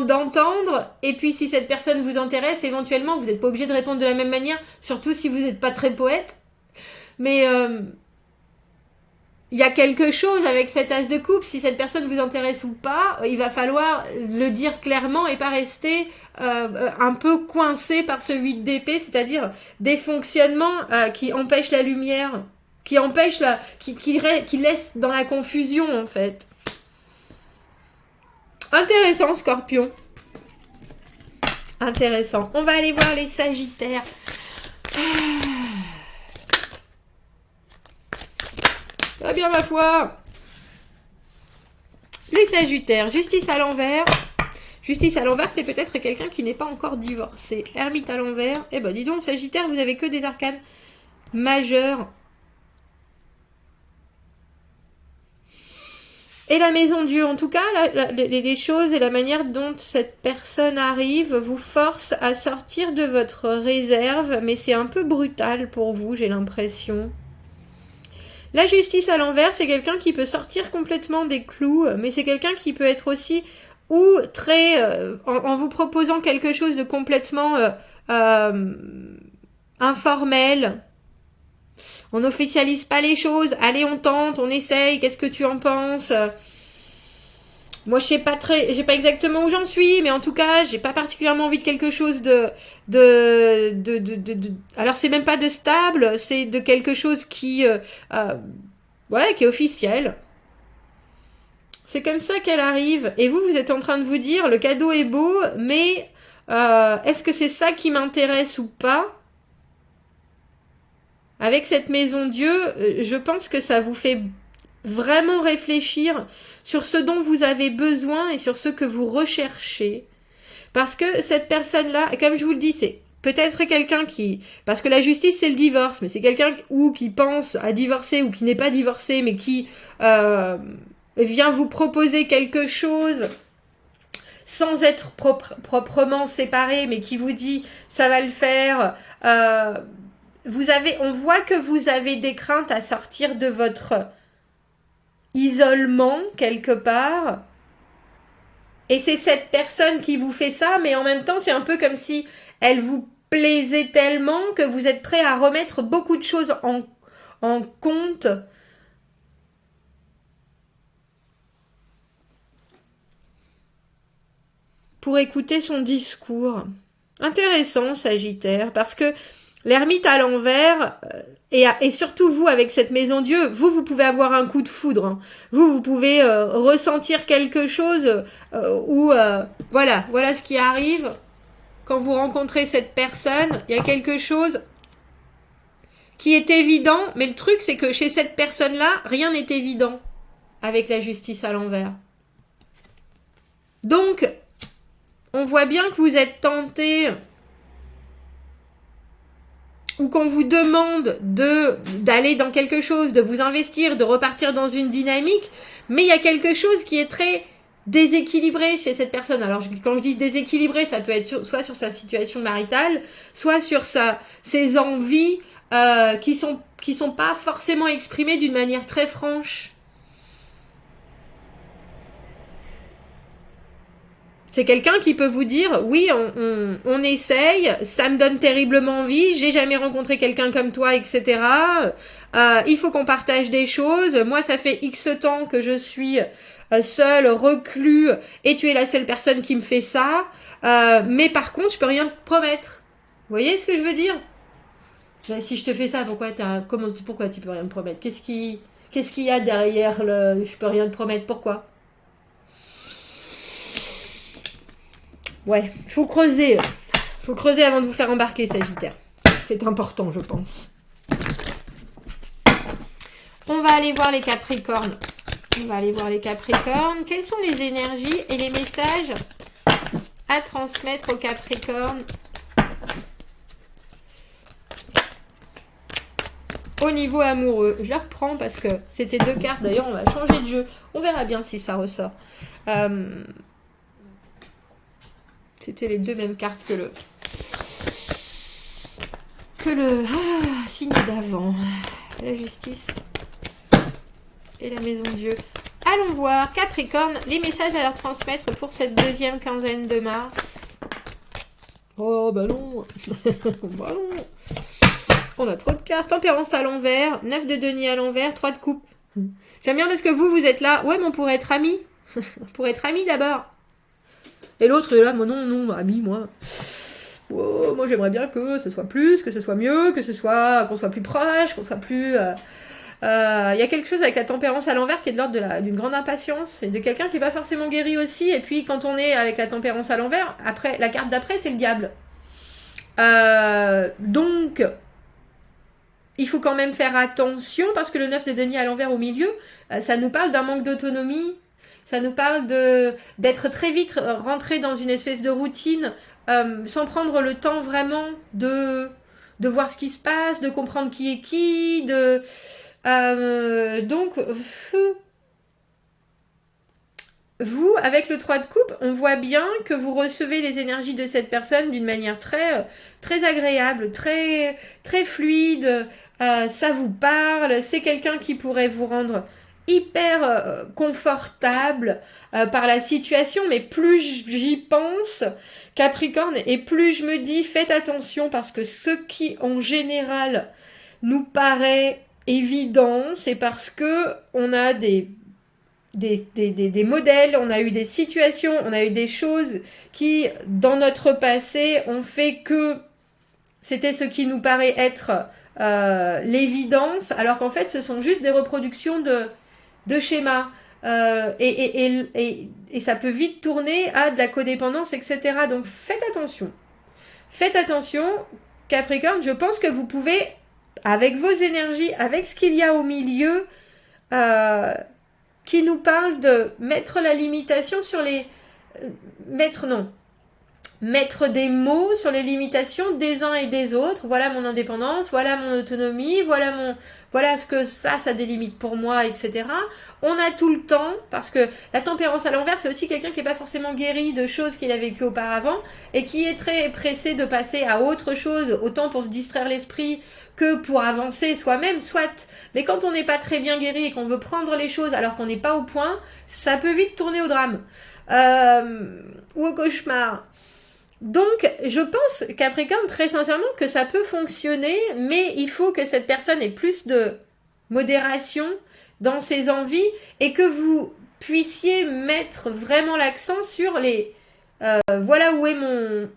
d'entendre, et puis si cette personne vous intéresse, éventuellement, vous n'êtes pas obligé de répondre de la même manière, surtout si vous n'êtes pas très poète. Mais il y a quelque chose avec cet as de coupe, si cette personne vous intéresse ou pas, il va falloir le dire clairement et pas rester un peu coincé par ce 8 d'épée, c'est-à-dire des fonctionnements qui empêchent la lumière, qui laissent dans la confusion en fait. Intéressant, Scorpion. Intéressant. On va aller voir les Sagittaires. Ah bien ma foi. Les Sagittaires, justice à l'envers. Justice à l'envers, c'est peut-être quelqu'un qui n'est pas encore divorcé. Ermite à l'envers. Eh ben dis donc, Sagittaire, vous avez que des arcanes majeurs. Et la maison Dieu, en tout cas, les choses et la manière dont cette personne arrive vous force à sortir de votre réserve, mais c'est un peu brutal pour vous, j'ai l'impression. La justice à l'envers, c'est quelqu'un qui peut sortir complètement des clous, mais c'est quelqu'un qui peut être aussi ou très... en vous proposant quelque chose de complètement informel. On n'officialise pas les choses. Allez, on tente, on essaye. Qu'est-ce que tu en penses? Moi, j'ai pas exactement où j'en suis, mais en tout cas, j'ai pas particulièrement envie de quelque chose alors, c'est même pas de stable, c'est de quelque chose qui est officiel. C'est comme ça qu'elle arrive. Et vous êtes en train de vous dire, le cadeau est beau, mais est-ce que c'est ça qui m'intéresse ou pas? Avec cette maison Dieu, je pense que ça vous fait vraiment réfléchir sur ce dont vous avez besoin et sur ce que vous recherchez. Parce que cette personne-là, comme je vous le dis, peut-être quelqu'un qui... Parce que la justice, c'est le divorce, mais c'est quelqu'un ou qui pense à divorcer ou qui n'est pas divorcé, mais qui vient vous proposer quelque chose sans être proprement séparé, mais qui vous dit ça va le faire. On voit que vous avez des craintes à sortir de votre isolement quelque part. Et c'est cette personne qui vous fait ça, mais en même temps, c'est un peu comme si elle vous plaisait tellement que vous êtes prêt à remettre beaucoup de choses en compte. Pour écouter son discours. Intéressant, Sagittaire, parce que l'ermite à l'envers, et surtout vous, avec cette maison Dieu, vous pouvez avoir un coup de foudre. Hein. Vous pouvez ressentir quelque chose voilà ce qui arrive quand vous rencontrez cette personne. Il y a quelque chose qui est évident, mais le truc, c'est que chez cette personne-là, rien n'est évident avec la justice à l'envers. Donc, on voit bien que vous êtes tenté, ou qu'on vous demande d'aller dans quelque chose, de vous investir, de repartir dans une dynamique, mais il y a quelque chose qui est très déséquilibré chez cette personne. Alors, quand je dis déséquilibré, ça peut être soit sur sa situation maritale, soit sur ses envies qui sont pas forcément exprimées d'une manière très franche. C'est quelqu'un qui peut vous dire, oui, on essaye, ça me donne terriblement envie, j'ai jamais rencontré quelqu'un comme toi, etc. Il faut qu'on partage des choses. Moi, ça fait X temps que je suis seule, reclus, et tu es la seule personne qui me fait ça. Mais par contre, je peux rien te promettre. Vous voyez ce que je veux dire? Si je te fais ça, pourquoi tu peux rien me promettre? Qu'est-ce qu'il y a derrière le je peux rien te promettre? Pourquoi? Ouais, faut creuser. Faut creuser avant de vous faire embarquer, Sagittaire. C'est important, je pense. On va aller voir les Capricornes. Quelles sont les énergies et les messages à transmettre aux Capricornes au niveau amoureux? Je la reprends parce que c'était 2 cartes. D'ailleurs, on va changer de jeu. On verra bien si ça ressort. C'était les 2 mêmes cartes que le signe d'avant. La justice et la maison Dieu. Allons voir, Capricorne, les messages à leur transmettre pour cette 2e quinzaine de mars. Oh, bah non. Bah non. On a trop de cartes. Tempérance à l'envers, 9 de denier à l'envers, 3 de coupe. J'aime bien parce que vous êtes là. Ouais, mais on pourrait être amis. On pourrait être amis d'abord. Et l'autre est là, moi non, ami, moi. Oh, moi j'aimerais bien que ce soit plus, que ce soit mieux, qu'on soit plus proche, qu'on soit plus... Il y a quelque chose avec la tempérance à l'envers qui est de l'ordre d'une grande impatience et de quelqu'un qui n'est pas forcément guéri aussi. Et puis quand on est avec la tempérance à l'envers, après la carte d'après c'est le diable. Donc il faut quand même faire attention parce que le 9 de denier à l'envers au milieu, ça nous parle d'un manque d'autonomie. Ça nous parle d'être très vite rentré dans une espèce de routine sans prendre le temps vraiment de voir ce qui se passe, de comprendre qui est qui, donc, vous, avec le 3 de coupe, on voit bien que vous recevez les énergies de cette personne d'une manière très, très agréable, très, très fluide. Ça vous parle. C'est quelqu'un qui pourrait vous rendre hyper confortable par la situation. Mais plus j'y pense, Capricorne, et plus je me dis, faites attention parce que ce qui, en général, nous paraît évident, c'est parce que on a des modèles, on a eu des situations, on a eu des choses qui, dans notre passé, ont fait que c'était ce qui nous paraît être l'évidence, alors qu'en fait, ce sont juste des reproductions de schémas. Et ça peut vite tourner à de la codépendance, etc. Donc, faites attention. Faites attention, Capricorne, je pense que vous pouvez, avec vos énergies, avec ce qu'il y a au milieu, qui nous parle de mettre la limitation sur les... mettre des mots sur les limitations des uns et des autres. Voilà mon indépendance, voilà mon autonomie, voilà ce que ça délimite pour moi, etc. On a tout le temps, parce que la tempérance à l'envers, c'est aussi quelqu'un qui n'est pas forcément guéri de choses qu'il a vécues auparavant et qui est très pressé de passer à autre chose, autant pour se distraire l'esprit que pour avancer soi-même, soit. Mais quand on n'est pas très bien guéri et qu'on veut prendre les choses alors qu'on n'est pas au point, ça peut vite tourner au drame. Ou au cauchemar. Donc, je pense, Capricorne, très sincèrement, que ça peut fonctionner, mais il faut que cette personne ait plus de modération dans ses envies et que vous puissiez mettre vraiment l'accent sur les... voilà où est mon...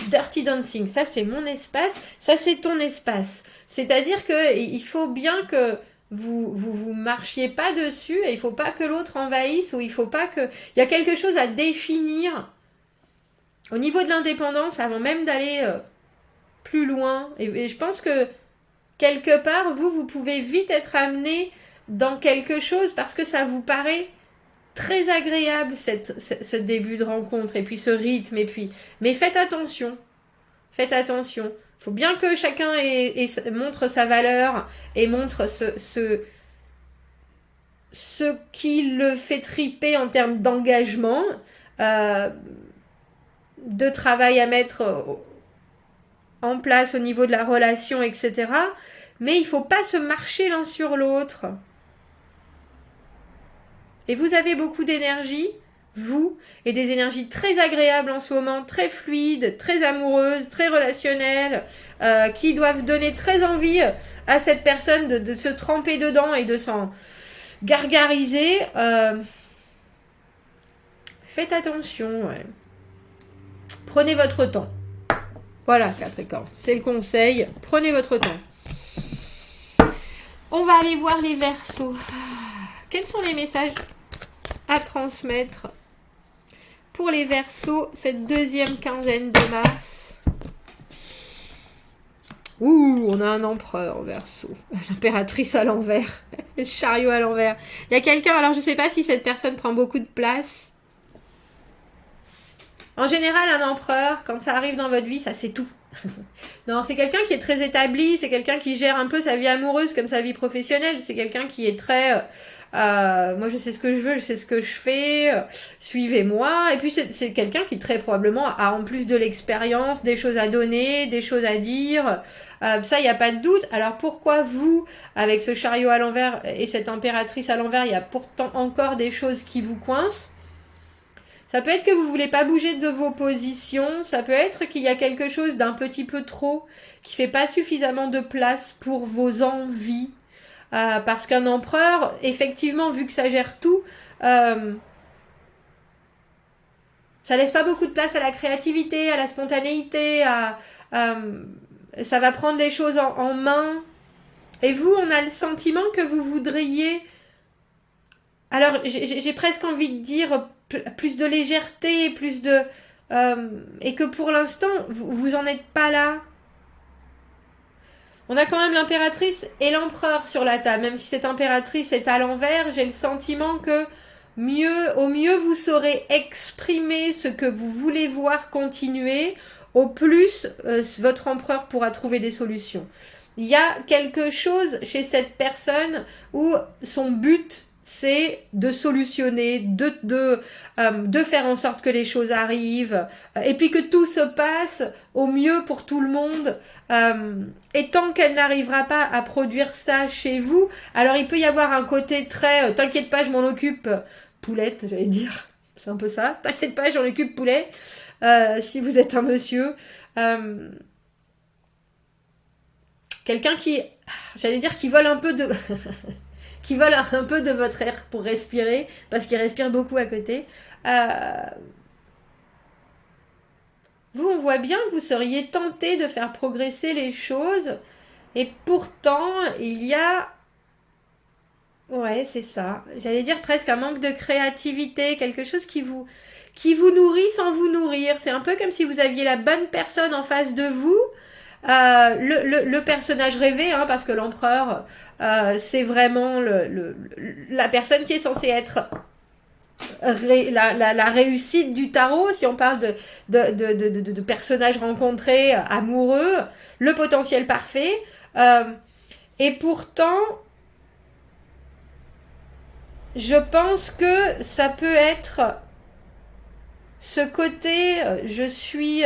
Dirty Dancing, ça c'est mon espace, ça c'est ton espace. C'est-à-dire qu'il faut bien que vous marchiez pas dessus et il faut pas que l'autre envahisse ou il faut pas que... Il y a quelque chose à définir au niveau de l'indépendance, avant même d'aller plus loin, et je pense que quelque part, vous pouvez vite être amené dans quelque chose parce que ça vous paraît très agréable ce début de rencontre et puis ce rythme mais faites attention. Il faut bien que chacun montre sa valeur et montre ce qui le fait triper en termes d'engagement. De travail à mettre en place au niveau de la relation, etc. Mais il ne faut pas se marcher l'un sur l'autre. Et vous avez beaucoup d'énergie, vous, et des énergies très agréables en ce moment, très fluides, très amoureuses, très relationnelles, qui doivent donner très envie à cette personne de se tremper dedans et de s'en gargariser. Faites attention, ouais. Prenez votre temps. Voilà, Capricorne, c'est le conseil. Prenez votre temps. On va aller voir les Verseaux. Quels sont les messages à transmettre pour les Verseaux cette deuxième quinzaine de mars? Ouh, on a un empereur Verseau. L'impératrice à l'envers. Le chariot à l'envers. Il y a quelqu'un, alors je ne sais pas si cette personne prend beaucoup de place. En général, un empereur, quand ça arrive dans votre vie, ça c'est tout. Non, c'est quelqu'un qui est très établi, c'est quelqu'un qui gère un peu sa vie amoureuse comme sa vie professionnelle, c'est quelqu'un qui est très... moi je sais ce que je veux, je sais ce que je fais, suivez-moi. Et puis c'est quelqu'un qui très probablement a en plus de l'expérience, des choses à donner, des choses à dire. Ça, il n'y a pas de doute. Alors pourquoi vous, avec ce chariot à l'envers et cette impératrice à l'envers, il y a pourtant encore des choses qui vous coincent? Ça peut être que vous ne voulez pas bouger de vos positions, ça peut être qu'il y a quelque chose d'un petit peu trop, qui ne fait pas suffisamment de place pour vos envies. Parce qu'un empereur, effectivement, vu que ça gère tout, ça laisse pas beaucoup de place à la créativité, à la spontanéité, ça va prendre les choses en main. Et vous, on a le sentiment que vous voudriez... Alors, j'ai presque envie de dire plus de légèreté, plus de... et que pour l'instant, vous en êtes pas là. On a quand même l'impératrice et l'empereur sur la table. Même si cette impératrice est à l'envers, j'ai le sentiment que au mieux vous saurez exprimer ce que vous voulez voir continuer, au plus votre empereur pourra trouver des solutions. Il y a quelque chose chez cette personne où son but c'est de solutionner, de faire en sorte que les choses arrivent, et puis que tout se passe au mieux pour tout le monde. Et tant qu'elle n'arrivera pas à produire ça chez vous, alors il peut y avoir un côté très t'inquiète pas, je m'en occupe, poulette, j'allais dire. C'est un peu ça. T'inquiète pas, j'en occupe, poulet. Si vous êtes un monsieur. Quelqu'un qui, j'allais dire, qui vole un peu de... qui vole un peu de votre air pour respirer, parce qu'il respire beaucoup à côté. Vous, on voit bien que vous seriez tenté de faire progresser les choses, et pourtant, il y a... Ouais, c'est ça. J'allais dire presque un manque de créativité, quelque chose qui vous nourrit sans vous nourrir. C'est un peu comme si vous aviez la bonne personne en face de vous, le personnage rêvé, hein, parce que l'empereur, c'est vraiment la personne qui est censée être la réussite du tarot, si on parle de personnages rencontrés, amoureux, le potentiel parfait. Et pourtant, je pense que ça peut être ce côté, je suis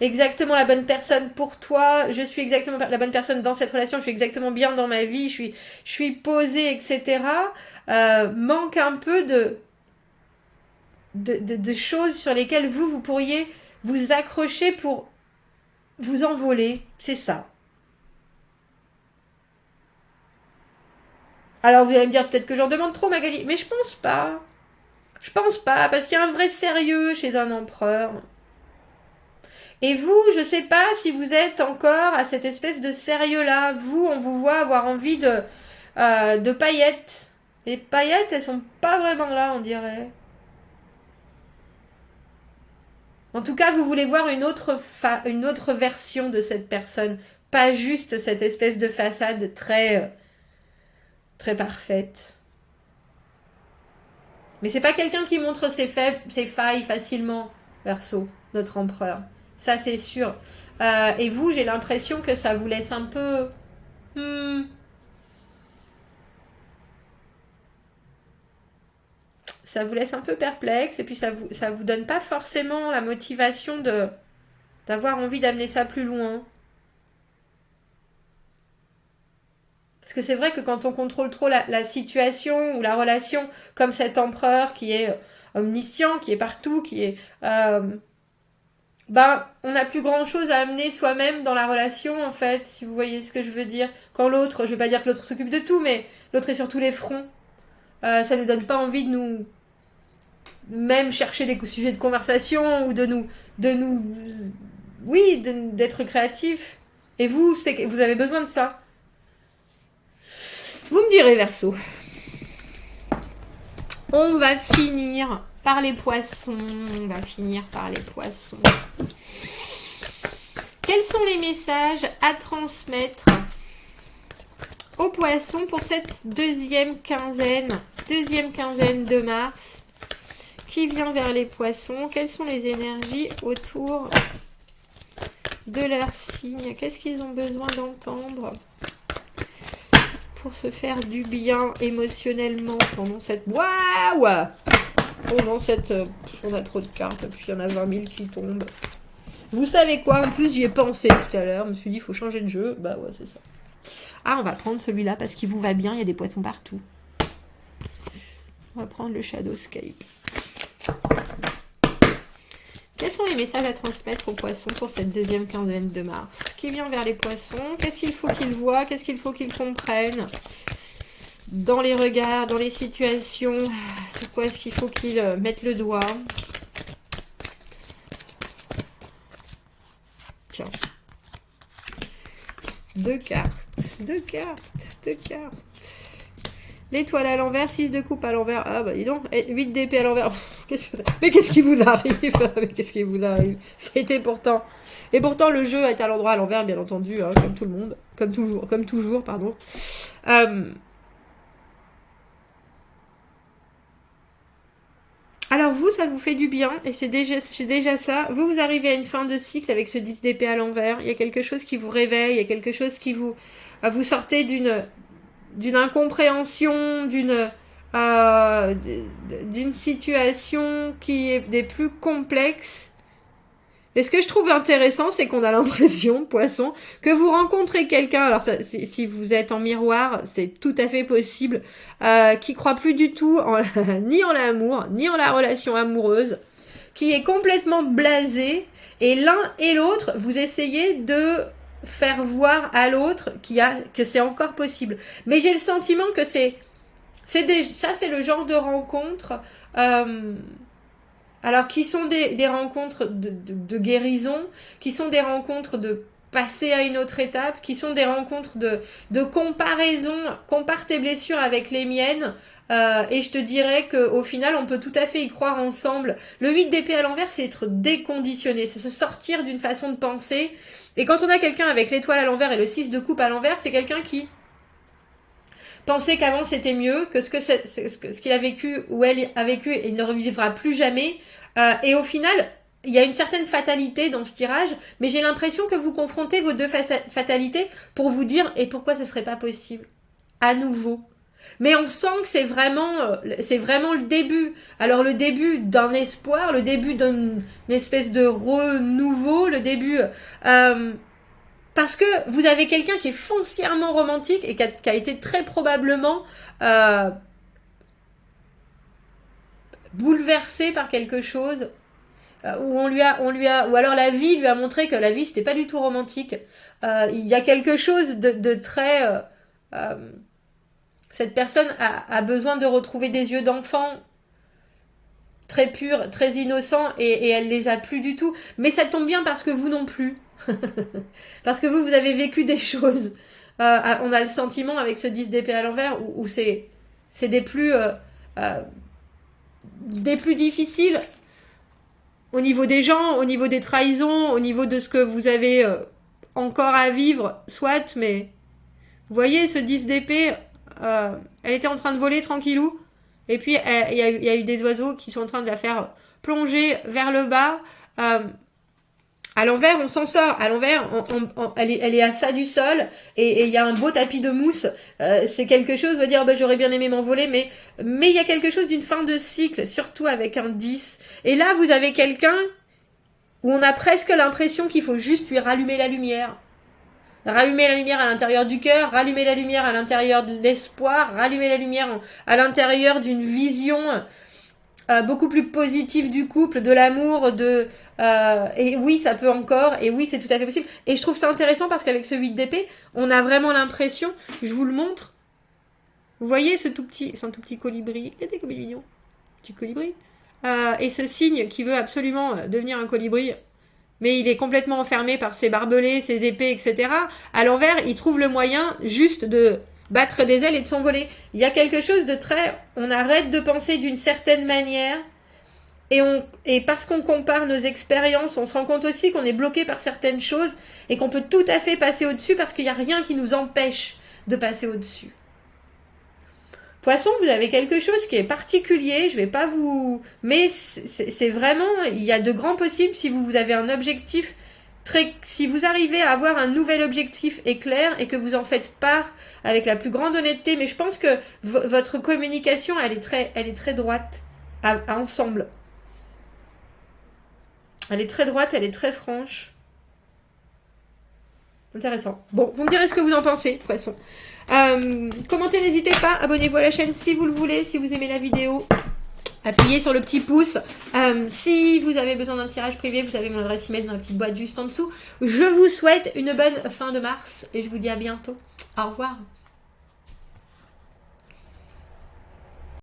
exactement la bonne personne pour toi, je suis exactement la bonne personne dans cette relation, je suis exactement bien dans ma vie, je suis posée, etc. Manque un peu de choses sur lesquelles vous pourriez vous accrocher pour vous envoler. C'est ça. Alors vous allez me dire peut-être que j'en demande trop, Magali, mais je pense pas. Je pense pas, parce qu'il y a un vrai sérieux chez un empereur. Et vous, je sais pas si vous êtes encore à cette espèce de sérieux-là. Vous, on vous voit avoir envie de paillettes. Les paillettes, elles sont pas vraiment là, on dirait. En tout cas, vous voulez voir une autre version de cette personne. Pas juste cette espèce de façade très parfaite. Mais c'est pas quelqu'un qui montre ses failles facilement, Verseau, notre empereur. Ça, c'est sûr. Et vous, j'ai l'impression que ça vous laisse un peu... hmm, ça vous laisse un peu perplexe et puis ça vous donne pas forcément la motivation d'avoir envie d'amener ça plus loin. Parce que c'est vrai que quand on contrôle trop la situation ou la relation, comme cet empereur qui est omniscient, qui est partout, qui est... ben, on n'a plus grand chose à amener soi-même dans la relation, en fait, si vous voyez ce que je veux dire. Quand l'autre, je vais pas dire que l'autre s'occupe de tout, mais l'autre est sur tous les fronts. Ça nous donne pas envie de nous même chercher des sujets de conversation ou de nous oui, d'être créatif. Et vous, vous avez besoin de ça. Vous me direz, Verseau. On va finir par les poissons. On va finir par les poissons. Quels sont les messages à transmettre aux poissons pour cette deuxième quinzaine de mars qui vient vers les poissons? Quelles sont les énergies autour de leur signe? Qu'est-ce qu'ils ont besoin d'entendre pour se faire du bien émotionnellement pendant cette... Waouh! Pendant cette... on a trop de cartes, puis il y en a 20 000 qui tombent. Vous savez quoi? En plus, j'y ai pensé tout à l'heure. Je me suis dit, il faut changer de jeu. Bah ouais, c'est ça. Ah, on va prendre celui-là parce qu'il vous va bien. Il y a des poissons partout. On va prendre le Shadowscape. Quels sont les messages à transmettre aux poissons pour cette deuxième quinzaine de mars? Qui vient vers les poissons? Qu'est-ce qu'il faut qu'ils voient? Qu'est-ce qu'il faut qu'ils comprennent? Dans les regards, dans les situations, sur quoi est-ce qu'il faut qu'ils mettent le doigt? Tiens. Deux cartes. L'étoile à l'envers, 6 de coupe à l'envers. Ah bah dis donc, 8 d'épée à l'envers. Mais qu'est-ce qui vous arrive? Mais qu'est-ce qui vous arrive? C'était pourtant... Et pourtant, le jeu est à l'endroit à l'envers, bien entendu, hein, comme tout le monde. Comme toujours, pardon. Alors vous, ça vous fait du bien, et c'est déjà ça. Vous arrivez à une fin de cycle avec ce 10 d'épée à l'envers. Il y a quelque chose qui vous réveille, il y a quelque chose qui vous... vous sortez d'une incompréhension, d'une situation qui est des plus complexes. Et ce que je trouve intéressant, c'est qu'on a l'impression, poisson, que vous rencontrez quelqu'un, alors ça, si vous êtes en miroir, c'est tout à fait possible, qui croit plus du tout ni en l'amour, ni en la relation amoureuse, qui est complètement blasé, et l'un et l'autre, vous essayez de faire voir à l'autre que c'est encore possible. Mais j'ai le sentiment que ça, c'est le genre de rencontre... alors, qui sont des rencontres de guérison, qui sont des rencontres de passer à une autre étape, qui sont des rencontres de comparaison, compare tes blessures avec les miennes, et je te dirais qu'au final, on peut tout à fait y croire ensemble. Le 8 d'épée à l'envers, c'est être déconditionné, c'est se sortir d'une façon de penser. Et quand on a quelqu'un avec l'étoile à l'envers et le 6 de coupe à l'envers, c'est quelqu'un qui penser qu'avant c'était mieux, que ce qu'il a vécu ou elle a vécu, il ne revivra plus jamais. Et au final, il y a une certaine fatalité dans ce tirage, mais j'ai l'impression que vous confrontez vos deux fatalités pour vous dire et pourquoi ce serait pas possible à nouveau. Mais on sent que c'est vraiment le début. Alors le début d'un espoir, le début d'une espèce de renouveau, le début parce que vous avez quelqu'un qui est foncièrement romantique et qui a été très probablement bouleversé par quelque chose où ou alors la vie lui a montré que la vie c'était pas du tout romantique. Il y a quelque chose de très cette personne a besoin de retrouver des yeux d'enfant très purs, très innocents, et elle les a plus du tout. Mais ça tombe bien parce que vous non plus. Parce que vous avez vécu des choses. On a le sentiment avec ce 10 d'épée à l'envers où c'est des plus difficiles au niveau des gens, au niveau des trahisons, au niveau de ce que vous avez encore à vivre, soit, mais vous voyez ce 10 d'épée, elle était en train de voler tranquillou, et puis il y a eu des oiseaux qui sont en train de la faire plonger vers le bas. À l'envers, on s'en sort. À l'envers, elle est à ça du sol, et il y a un beau tapis de mousse. C'est quelque chose, on va dire, j'aurais bien aimé m'envoler, mais il y a quelque chose d'une fin de cycle, surtout avec un 10. Et là, vous avez quelqu'un où on a presque l'impression qu'il faut juste lui rallumer la lumière. Rallumer la lumière à l'intérieur du cœur, rallumer la lumière à l'intérieur de l'espoir, rallumer la lumière à l'intérieur d'une vision beaucoup plus positive du couple, de l'amour, et oui, ça peut encore, et oui, c'est tout à fait possible. Et je trouve ça intéressant parce qu'avec ce 8 d'épée, on a vraiment l'impression, je vous le montre, vous voyez c'est un tout petit colibri, il était comme mignon, petit colibri, et ce cygne qui veut absolument devenir un colibri, mais il est complètement enfermé par ses barbelés, ses épées, etc. À l'envers, il trouve le moyen juste de battre des ailes et de s'envoler. Il y a quelque chose de très... On arrête de penser d'une certaine manière, et parce qu'on compare nos expériences, on se rend compte aussi qu'on est bloqué par certaines choses et qu'on peut tout à fait passer au-dessus parce qu'il n'y a rien qui nous empêche de passer au-dessus. Poisson, vous avez quelque chose qui est particulier, je vais pas vous... Mais c'est vraiment... Il y a de grands possibles si vous avez un objectif si vous arrivez à avoir un nouvel objectif clair et que vous en faites part avec la plus grande honnêteté, mais je pense que votre communication, elle est très droite ensemble. Elle est très droite, elle est très franche. Intéressant. Bon, vous me direz ce que vous en pensez, poisson. Commentez, n'hésitez pas, abonnez-vous à la chaîne si vous le voulez, si vous aimez la vidéo. Appuyez sur le petit pouce. Si vous avez besoin d'un tirage privé, vous avez mon adresse email dans la petite boîte juste en dessous. Je vous souhaite une bonne fin de mars et je vous dis à bientôt. Au revoir.